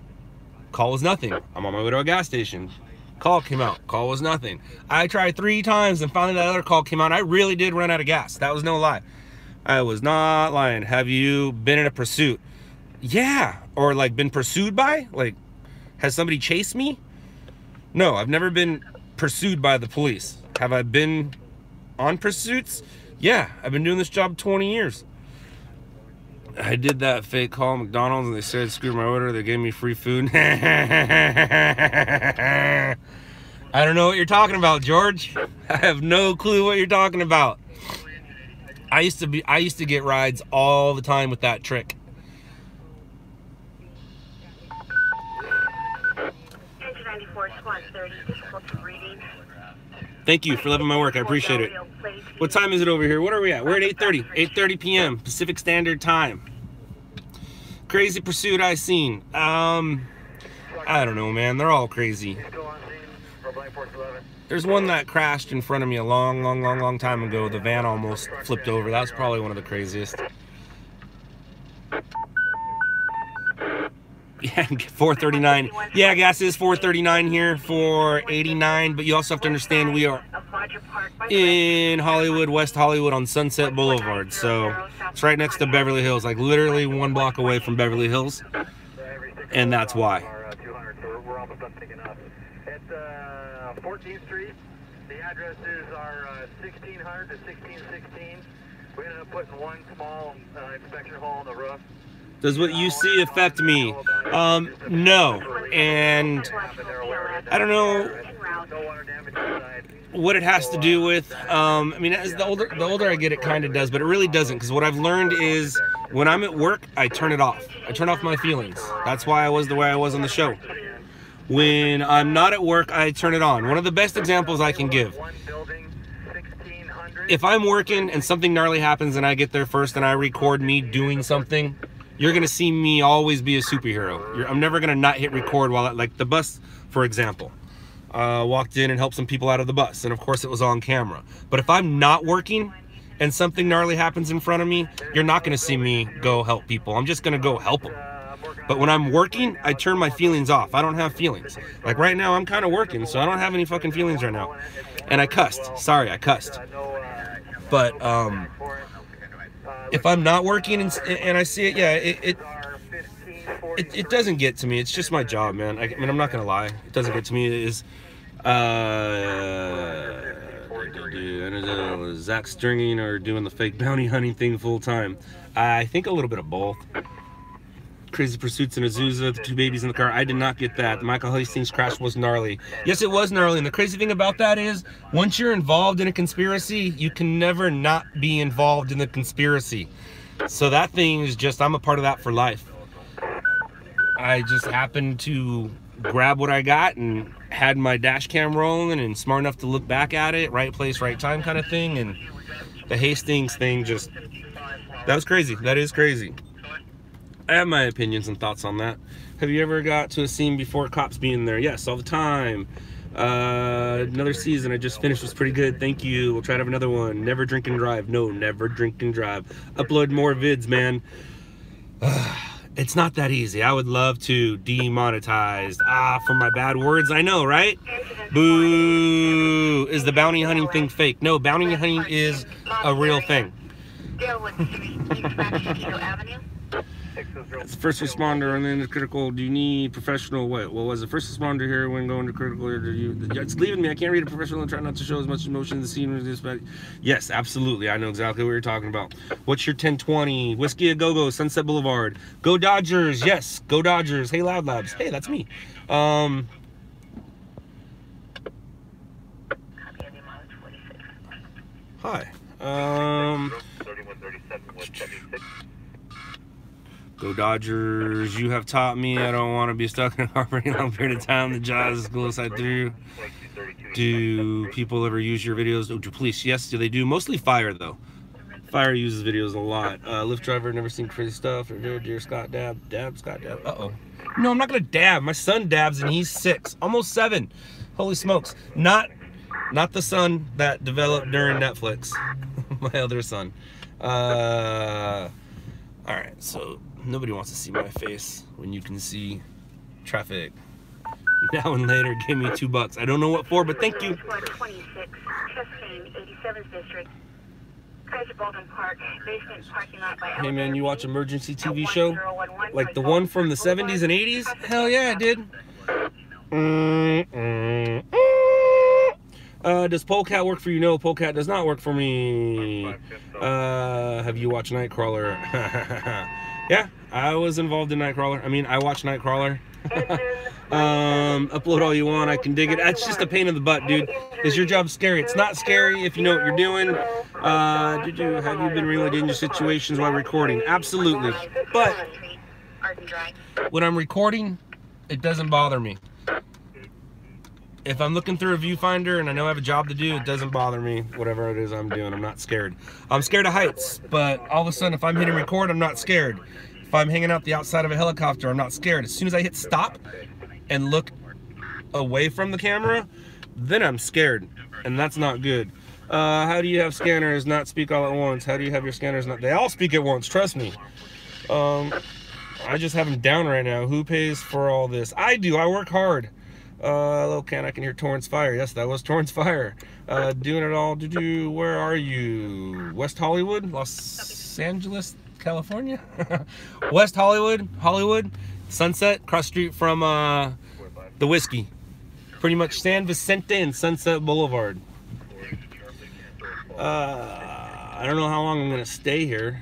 Call was nothing. I'm on my way to a gas station. Call came out. Call was nothing. I tried 3 times, and finally that other call came out. I really did run out of gas. That was no lie. I was not lying. Have you been in a pursuit? Yeah. Or like been pursued by? Like, has somebody chased me? No, I've never been pursued by the police. Have I been on pursuits? Yeah, I've been doing this job 20 years. I did that fake call at McDonald's and they said screw my order. They gave me free food. I don't know what you're talking about, George. I have no clue what you're talking about. I used to get rides all the time with that trick. Thank you for loving my work. I appreciate it. What time is it over here? What are we at? We're at 8:30. 8:30 p.m. Pacific Standard Time. Crazy pursuit I seen. I don't know, man. They're all crazy. There's one that crashed in front of me a long time ago. The van almost flipped over. That was probably one of the craziest. Yeah, 439. Yeah, gas is 439 here for 89, but you also have to understand we are in Hollywood, West Hollywood on Sunset Boulevard. So it's right next to Beverly Hills, like literally 1 block away from Beverly Hills. And that's why. We're almost done picking up. At 14th Street, the address is our 1600 to 1616. We ended up putting one small inspection hole in the roof. Does what you see affect me? No. And I don't know what it has to do with. I mean, as the older I get, it kind of does, but it really doesn't. Because what I've learned is when I'm at work, I turn it off. I turn off my feelings. That's why I was the way I was on the show. When I'm not at work, I turn it on. One of the best examples I can give. If I'm working and something gnarly happens and I get there first and I record me doing something, you're going to see me always be a superhero. I'm never going to not hit record while, like the bus, for example. Walked in and helped some people out of the bus. And of course it was on camera. But if I'm not working and something gnarly happens in front of me, you're not going to see me go help people. I'm just going to go help them. But when I'm working, I turn my feelings off. I don't have feelings. Like right now, I'm kind of working, so I don't have any fucking feelings right now. And I cussed. Sorry, I cussed. But, if I'm not working and I see it, yeah, it doesn't get to me. It's just my job, man. I mean, I'm not gonna lie. It doesn't get to me. It is Zach stringing or doing the fake bounty hunting thing full time. I think a little bit of both. Crazy Pursuits in Azusa, the 2 babies in the car. I did not get that. The Michael Hastings crash was gnarly. Yes, it was gnarly. And the crazy thing about that is, once you're involved in a conspiracy, you can never not be involved in the conspiracy. So that thing is just, I'm a part of that for life. I just happened to grab what I got and had my dash cam rolling and smart enough to look back at it, right place, right time kind of thing. And the Hastings thing just, that was crazy. That is crazy. I have my opinions and thoughts on that. Have you ever got to a scene before cops being there? Yes, all the time. Another season I just finished was pretty good. Thank you. We'll try to have another one. Never drink and drive. No, never drink and drive. Upload more vids, man. It's not that easy. I would love to demonetize. For my bad words. I know, right? Boo. Is the bounty hunting thing fake? No, bounty hunting is a real thing. It's first responder and then the critical. Do you need professional? What was the first responder here when going to critical? It's leaving me. I can't read a professional and try not to show as much emotion in the scene as this. But yes, absolutely. I know exactly what you're talking about. What's your 1020? Whiskey a Go-Go, Sunset Boulevard. Go Dodgers. Yes, go Dodgers. Hey, LOUDLABS. Hey, that's me. Hi. Go Dodgers. You have taught me I don't want to be stuck in a car for any long period of time. The Jaws is the coolest I through. Do people ever use your videos? Oh, do police? Yes, do they do? Mostly fire, though. Fire uses videos a lot. Lyft driver, never seen crazy stuff. Dear Scott Dab. Dab, Scott Dab. Uh-oh. No, I'm not going to dab. My son dabs, and he's 6. Almost 7. Holy smokes. Not the son that developed during Netflix. My other son. Alright, so nobody wants to see my face when you can see traffic. Now and later, give me $2. I don't know what for, but thank you. 26, Chastain, 87th District. Kaiser Baldwin Park, basement parking lot by Hey man, you watch emergency TV show? Like the one from the 70s and 80s? Hell yeah, I did. Does Polecat work for you? No, Polecat does not work for me. Have you watched Nightcrawler? Yeah, I was involved in Nightcrawler. I mean, I watched Nightcrawler. Upload all you want, I can dig it. That's just a pain in the butt, dude. Is your job scary? It's not scary if you know what you're doing. Have you been really dangerous situations while recording? Absolutely. But when I'm recording, it doesn't bother me. If I'm looking through a viewfinder and I know I have a job to do, it doesn't bother me. Whatever it is I'm doing, I'm not scared. I'm scared of heights, but all of a sudden if I'm hitting record, I'm not scared. If I'm hanging out the outside of a helicopter, I'm not scared. As soon as I hit stop and look away from the camera, then I'm scared, and that's not good. How do you have scanners not speak all at once? How do you have your scanners not? They all speak at once, trust me. I just have them down right now. Who pays for all this? I do, I work hard. Hello, Ken, I can hear Torrance Fire. Yes, that was Torrance Fire. Doing it all. Where are you? West Hollywood? Los Angeles, California? West Hollywood, Sunset, cross street from the Whiskey. Pretty much San Vicente and Sunset Boulevard. I don't know how long I'm going to stay here.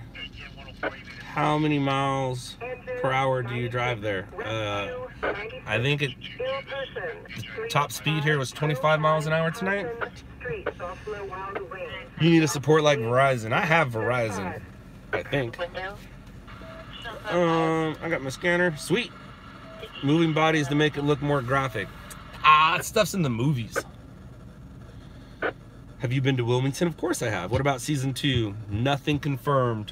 How many miles per hour do you drive there? I think the top speed here was 25 miles an hour tonight. You need a support like Verizon. I have Verizon, I think. I got my scanner. Sweet. Moving bodies to make it look more graphic. That stuff's in the movies. Have you been to Wilmington? Of course I have. What about season 2? Nothing confirmed.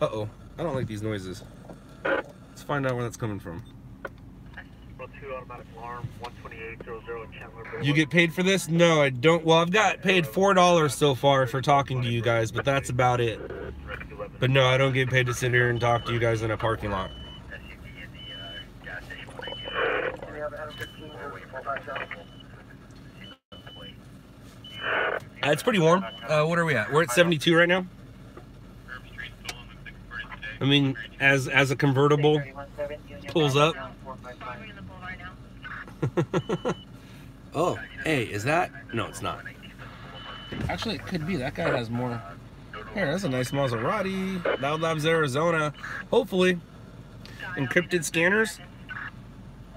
Uh-oh. I don't like these noises. Let's find out where that's coming from. You get paid for this? No, I don't. Well, I've got paid $4 so far for talking to you guys, but that's about it. But no, I don't get paid to sit here and talk to you guys in a parking lot. It's pretty warm. What are we at? We're at 72 right now. I mean, as a convertible pulls up. Oh, hey, is that? No, it's not. Actually, it could be. That guy has more. Here, that's a nice Maserati. LOUDLABS, Arizona. Hopefully. Encrypted scanners?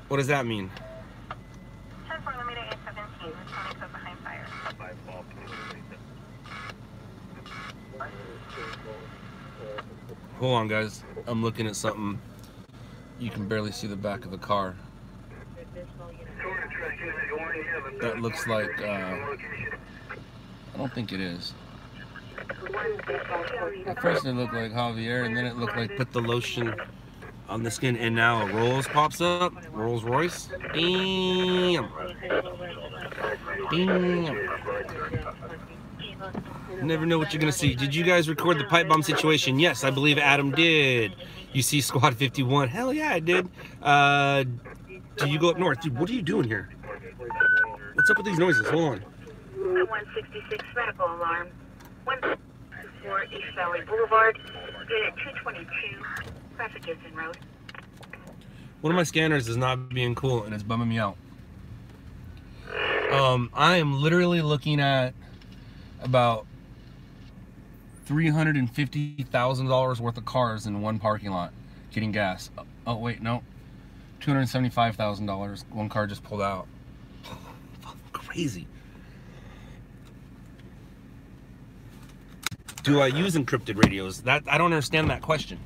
What does that mean? Hold on, guys. I'm looking at something. You can barely see the back of the car. That looks like, I don't think it is. At first it looked like Javier, and then it looked like put the lotion on the skin, and now a Rolls pops up. Rolls Royce. Damn. Damn. Never know what you're gonna see. Did you guys record the pipe bomb situation? Yes, I believe Adam did. You see Squad 51? Hell yeah, I did. Do you go up north? Dude, what are you doing here? What's up with these noises? Hold on. 166 medical alarm. 164 East Valley Boulevard. Unit 222. Traffic is en road. One of my scanners is not being cool, and it's bumming me out. I am literally looking at about $350,000 worth of cars in one parking lot getting gas. Oh wait, no, $275,000. One car just pulled out. Crazy. Do I use encrypted radios? That I don't understand that question.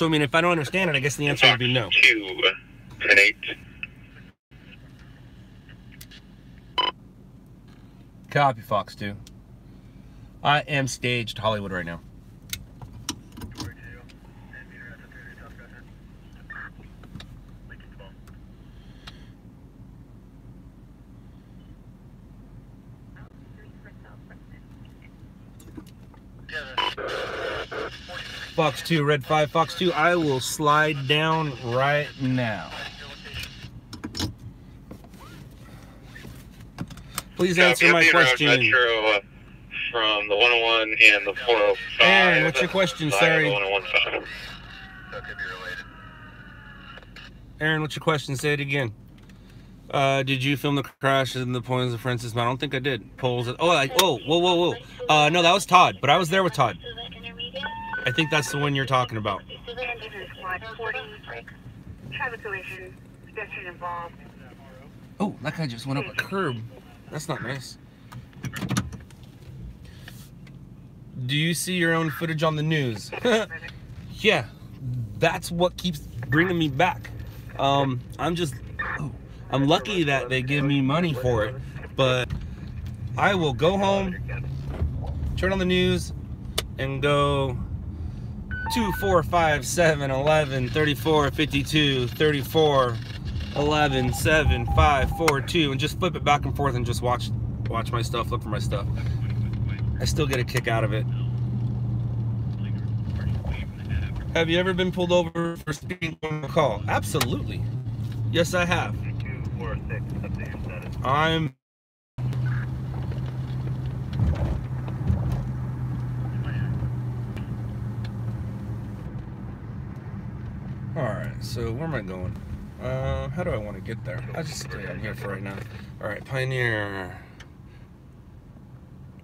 So, I mean, if I don't understand it, I guess the answer would be no. 2-10-8. Copy, Fox 2. I am staged Hollywood right now. Fox 2, Red 5, Fox 2, I will slide down right now. Please answer my question. Metro, from the 101 and the 405. Aaron, what's your question? Sorry. Aaron, what's your question? Say it again. Did you film the crash in the points of Francis Mount? I don't think I did. Polls. Whoa. No, that was Todd, but I was there with Todd. I think that's the one you're talking about. Oh, that guy just went up a curb. That's not nice. Do you see your own footage on the news? Yeah, that's what keeps bringing me back. I'm lucky that they give me money for it, but I will go home, turn on the news, and go 2, 4, 5, 7, 11, 34, 52, 34, 11, 7, 5, 4, 2, and just flip it back and forth and just watch my stuff, look for my stuff. I still get a kick out of it. Have you ever been pulled over for speeding on a call? Absolutely. Yes, I have. I'm... Alright, so where am I going? How do I want to get there? I'll just stay on here for right now. Alright, Pioneer.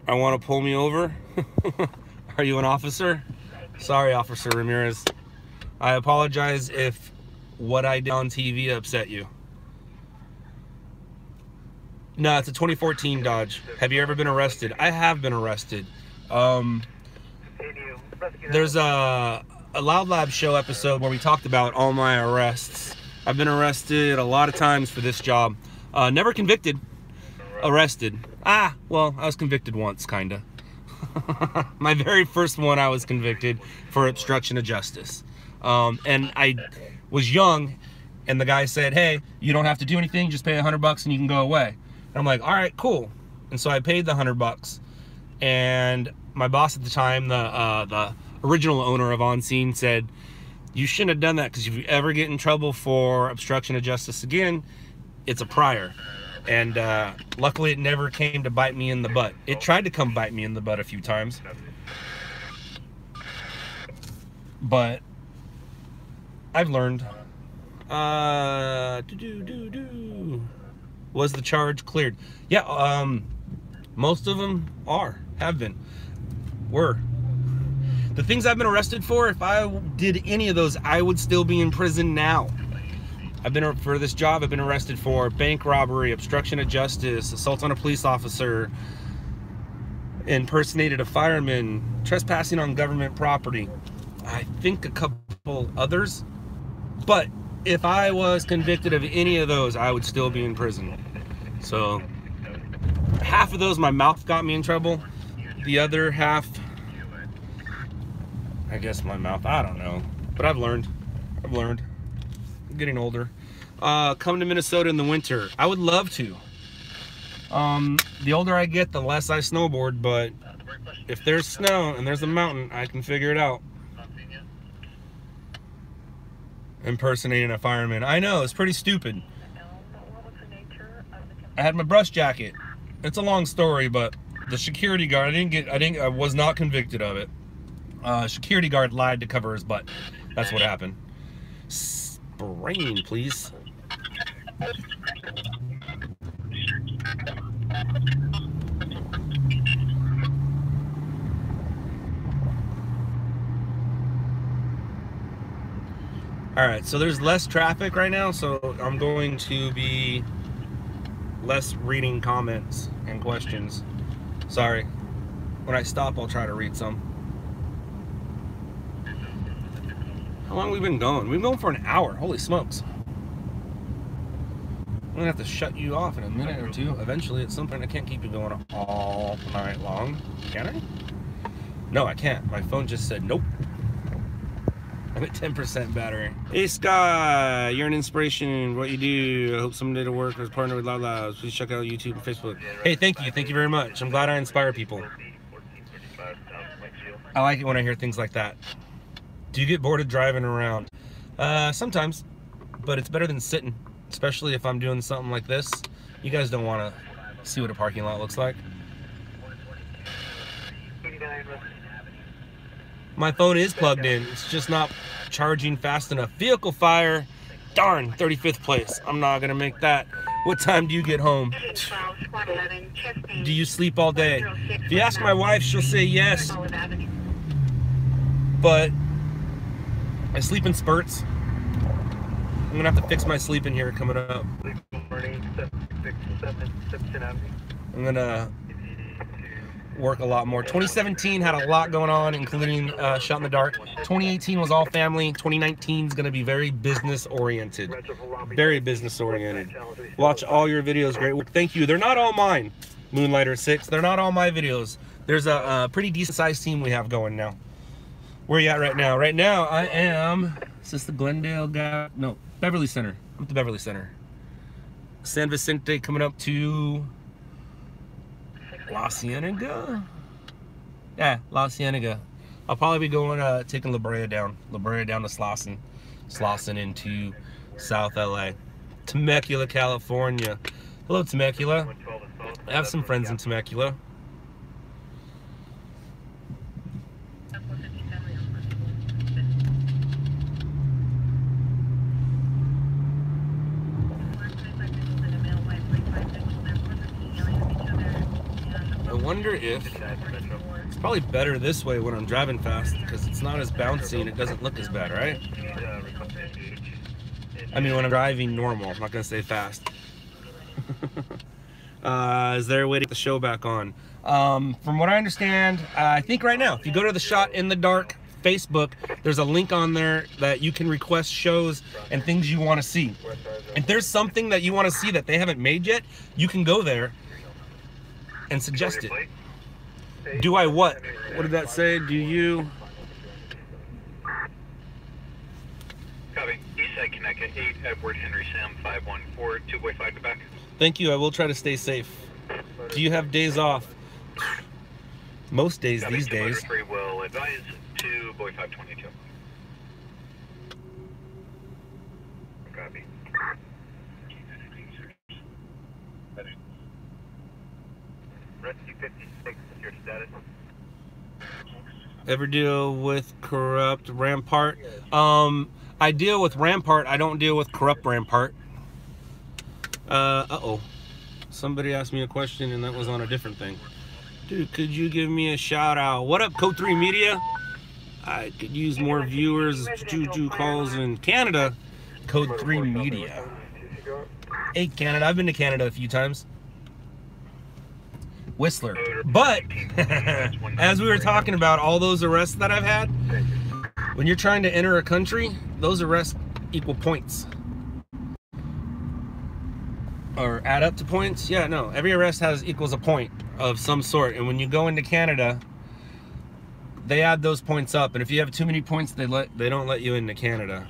I want to pull me over? Are you an officer? Sorry, Officer Ramirez. I apologize if what I did on TV upset you. No, it's a 2014 Dodge. Have you ever been arrested? I have been arrested. There's a LOUDLABS show episode where we talked about all my arrests. I've been arrested a lot of times for this job. Never convicted. Arrested. Well, I was convicted once, kinda. My very first one, I was convicted for obstruction of justice. And I was young, and the guy said, hey, you don't have to do anything, just pay $100 and you can go away. And I'm like, all right, cool. And so I paid the $100, and my boss at the time, the original owner of On Scene, said, you shouldn't have done that, because if you ever get in trouble for obstruction of justice again, it's a prior. And luckily it never came to bite me in the butt. It tried to come bite me in the butt a few times, but I've learned. Was the charge cleared? Yeah, most of them have been. Were. The things I've been arrested for, if I did any of those, I would still be in prison now. For this job, I've been arrested for bank robbery, obstruction of justice, assault on a police officer, impersonated a fireman, trespassing on government property. I think a couple others. But if I was convicted of any of those, I would still be in prison. So half of those, my mouth got me in trouble. The other half, I guess my mouth, I don't know. But I've learned. I'm getting older. Come to Minnesota in the winter. I would love to. The older I get, the less I snowboard, but if there's snow and there's a mountain, I can figure it out. Impersonating a fireman. I know, it's pretty stupid. I had my brush jacket. It's a long story, but the security guard, I was not convicted of it. Security guard lied to cover his butt. That's what happened. Spraying, please. Alright, so there's less traffic right now, so I'm going to be less reading comments and questions. Sorry. When I stop, I'll try to read some. How long have we been going? We've been going for an hour. Holy smokes. I'm gonna have to shut you off in a minute or two. Eventually, at some point, I can't keep you going all night long. Can I? No, I can't. My phone just said nope. I'm at 10% battery. Hey Sky, you're an inspiration. What you do. I hope someday to work as a partner with LOUDLABS. Please check out YouTube and Facebook. Hey, thank you. Thank you very much. I'm glad I inspire people. I like it when I hear things like that. Do you get bored of driving around? Sometimes, but it's better than sitting, especially if I'm doing something like this. You guys don't want to see what a parking lot looks like. My phone is plugged in. It's just not charging fast enough. Vehicle fire. Darn, 35th place. I'm not going to make that. What time do you get home? Do you sleep all day? If you ask my wife, she'll say yes. But I sleep in spurts. I'm going to have to fix my sleep in here coming up. I'm going to work a lot more. 2017 had a lot going on, including Shot in the Dark. 2018 was all family. 2019 is going to be very business oriented. Very business oriented. Watch all your videos. Great work. Thank you. They're not all mine, Moonlighter 6. They're not all my videos. There's a pretty decent sized team we have going now. Where are you at right now? Right now I am, is this the Glendale guy? No, Beverly Center. I'm at the Beverly Center. San Vicente coming up to La Cienega? Yeah, La Cienega. I'll probably be going, taking La Brea down to Slauson into South LA. Temecula, California. Hello, Temecula. I have some friends in Temecula. I wonder if it's probably better this way when I'm driving fast because it's not as bouncy and it doesn't look as bad, right? I mean, when I'm driving normal, I'm not gonna say fast. Is there a way to get the show back on? From what I understand, I think right now, if you go to the Shot in the Dark Facebook, there's a link on there that you can request shows and things you want to see. If there's something that you want to see that they haven't made yet, you can go there and suggest it. Do I what? What did that say? Do you? Copy. Eastside Connecticut 8, Edward Henry Sam 514, 2.5 to back. Thank you. I will try to stay safe. Do you have days off? Most days Copy. these days. 3 will advise 2.522. Copy. Rescue 56, your status? Ever deal with corrupt Rampart? I deal with Rampart. I don't deal with corrupt Rampart. Uh-oh. Somebody asked me a question and that was on a different thing. Dude, could you give me a shout out? What up, Code 3 Media? I could use more viewers. Juju calls in Canada. Code 3 Media. Hey, Canada. I've been to Canada a few times. Whistler. But, as we were talking about all those arrests that I've had, when you're trying to enter a country, those arrests equal points. Or add up to points. Yeah, no. Every arrest equals a point of some sort. And when you go into Canada, they add those points up. And if you have too many points, they don't let you into Canada.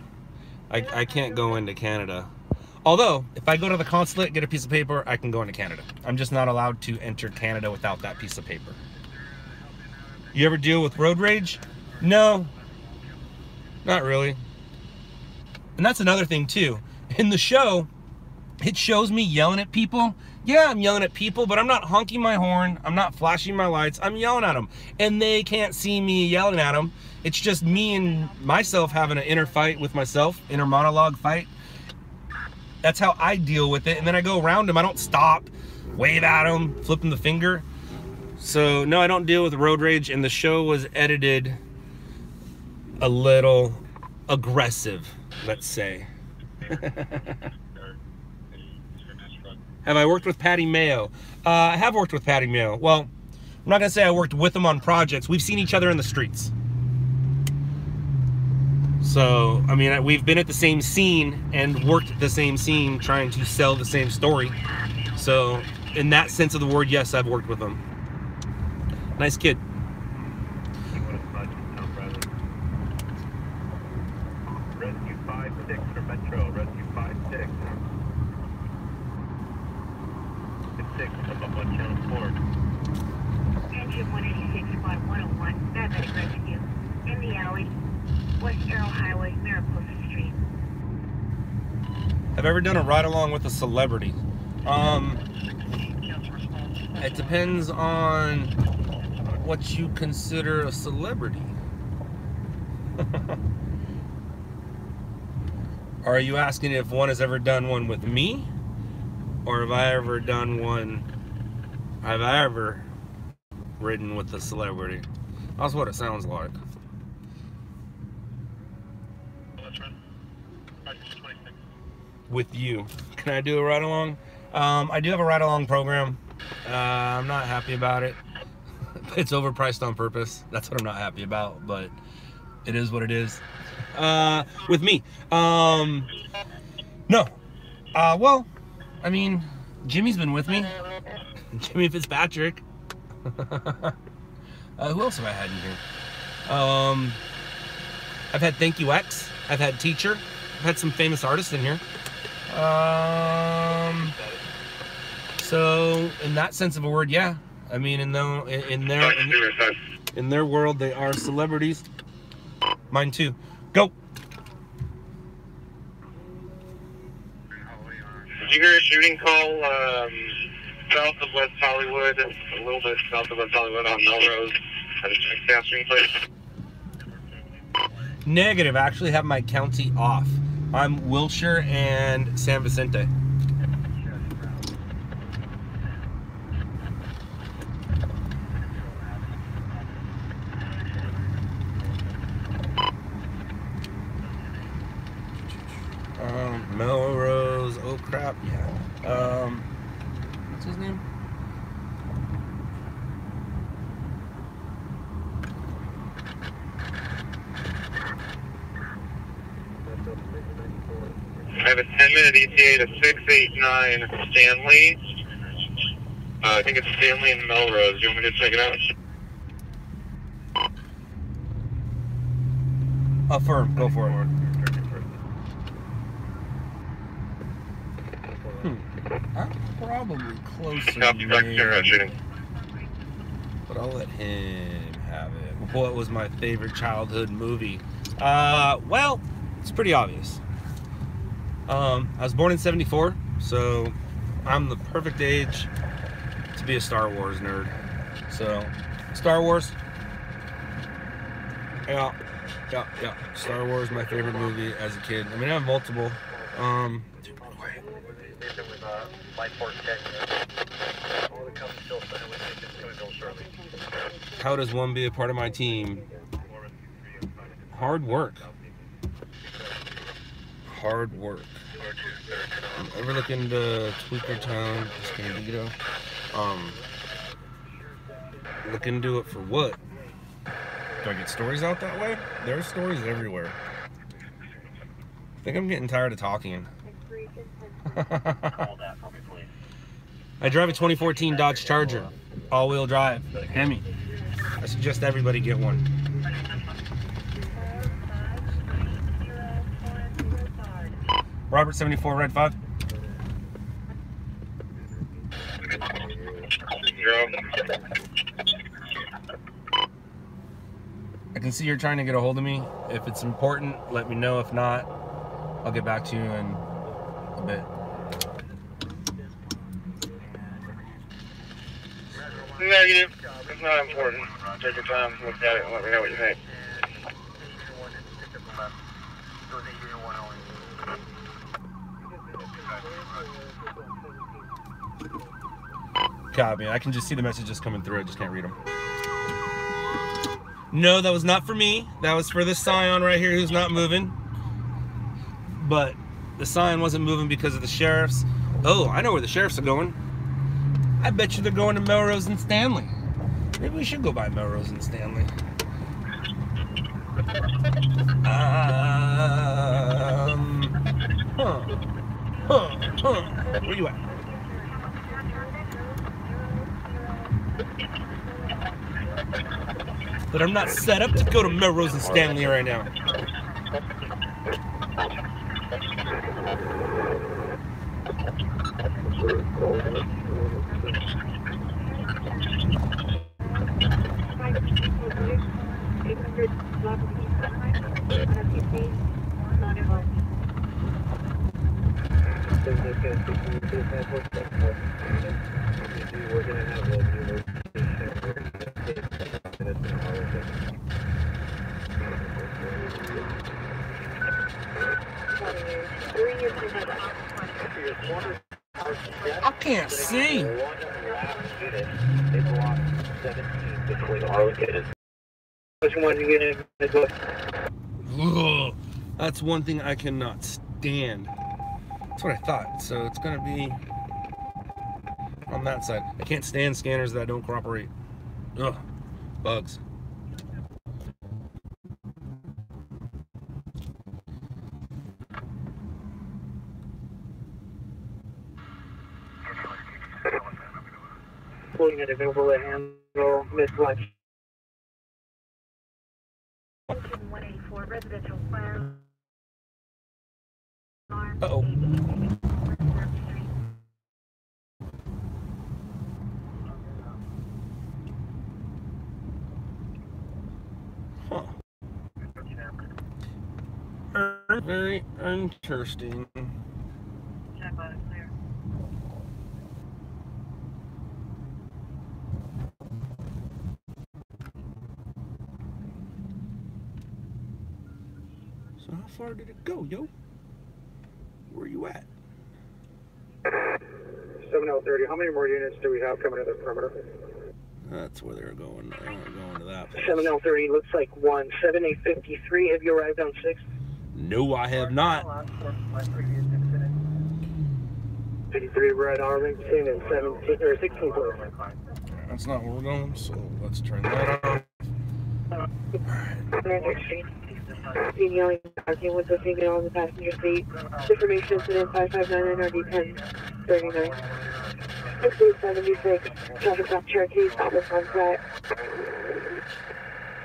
I can't go into Canada. Although, if I go to the consulate, get a piece of paper, I can go into Canada. I'm just not allowed to enter Canada without that piece of paper. You ever deal with road rage? No. Not really. And that's another thing, too. In the show, it shows me yelling at people. Yeah, I'm yelling at people, but I'm not honking my horn. I'm not flashing my lights. I'm yelling at them. And they can't see me yelling at them. It's just me and myself having an inner fight with myself, inner monologue fight. That's how I deal with it. And then I go around them. I don't stop, wave at them, flip them the finger. So, no, I don't deal with road rage. And the show was edited a little aggressive, let's say. Have I worked with Patty Mayo? I have worked with Patty Mayo. Well, I'm not going to say I worked with him on projects. We've seen each other in the streets. So, I mean, we've been at the same scene and worked at the same scene trying to sell the same story. So, in that sense of the word, yes, I've worked with him. Nice kid. Rescue 56 for Metro. Rescue 56. It's 6 up on channel 4. Engine 186 Squad 101, diabetic rescue. In the alley, West Arrow Highway, Mariposa Street. Have I ever done a ride along with a celebrity? It depends on what you consider a celebrity. Are you asking if one has ever done one with me? Or have I ever done one, have I ever ridden with a celebrity? That's what it sounds like. With you. Can I do a ride along? I do have a ride along program. I'm not happy about it. It's overpriced on purpose. That's what I'm not happy about, but it is what it is. With me. No. Well, I mean, Jimmy's been with me. Jimmy Fitzpatrick. Who else have I had in here? I've had Thank You X. I've had Teacher. I've had some famous artists in here. So in that sense of a word, yeah. I mean, in their world, they are celebrities. Mine too. Go. Did you hear a shooting call south of West Hollywood, a little bit south of West Hollywood on Melrose at a gas station place? Negative. I actually have my county off. I'm Wilshire and San Vicente. Melrose. Oh crap. Yeah. What's his name? I have a 10-minute ETA to 689 Stanley. I think it's Stanley and Melrose. Do you want me to check it out? Affirm. Go for it. I'm probably closer there, but I'll let him have it. What was my favorite childhood movie? Well, it's pretty obvious. I was born in '74, so I'm the perfect age to be a Star Wars nerd. So, Star Wars. Yeah. Star Wars, my favorite movie as a kid. I mean, I have multiple. How does one be a part of my team? Hard work. Hard work. I'm ever looking to Tweaker Town, Escondido. Look into it for what? Do I get stories out that way? There are stories everywhere. I think I'm getting tired of talking. I drive a 2014 Dodge Charger, all-wheel drive, Hemi. I suggest everybody get one. Robert 74, Red 5. I can see you're trying to get a hold of me. If it's important, let me know. If not, I'll get back to you in a bit. Negative. It's not important. Take your time, look at it, and let me know what you think. Copy. I can just see the messages coming through. I just can't read them. No, that was not for me. That was for this Scion right here who's not moving. But the Scion wasn't moving because of the sheriffs. Oh, I know where the sheriffs are going. I bet you they're going to Melrose and Stanley. Maybe we should go by Melrose and Stanley. Where you at? But I'm not set up to go to Melrose and Stanley right now. I can't see. Ugh, that's one thing I cannot stand. That's what I thought. So it's gonna be on that side. I can't stand scanners that don't cooperate. Ugh, bugs. Pulling it available to handle mid-lunch. 184 residential fire. Uh-oh. Huh. Very interesting. So how far did it go, yo? Where you at? 7030. How many more units do we have coming to the perimeter? That's where they're going. They're going to that place. 7030 looks like 17853. Have you arrived on 6? No, I have not. 53 Red Arlington and 17 or 16. That's not where we're going, so let's turn that on. Yelling, parking with the female on the passenger seat. Information incident 5599 RD 1039. 676. Traffic stop Cherokee. Stop with on track.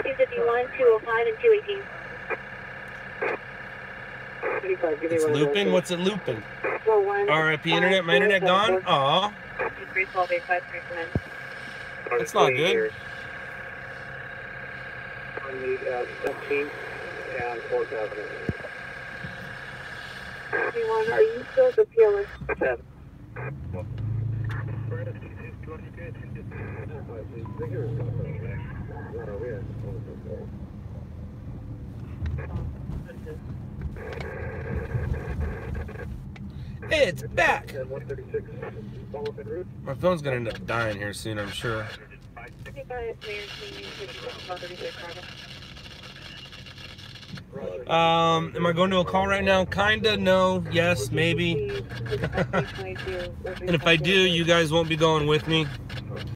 251, 205, and 218. It's looping? What's it looping? RIP internet? My internet gone? Aw. That's not good. On the 17 and 4,000. Are you still the PLS? 7. It's back! My phone's gonna end up dying here soon, I'm sure. Am I going to a call right now? Kinda, no, yes, maybe. And if I do, you guys won't be going with me.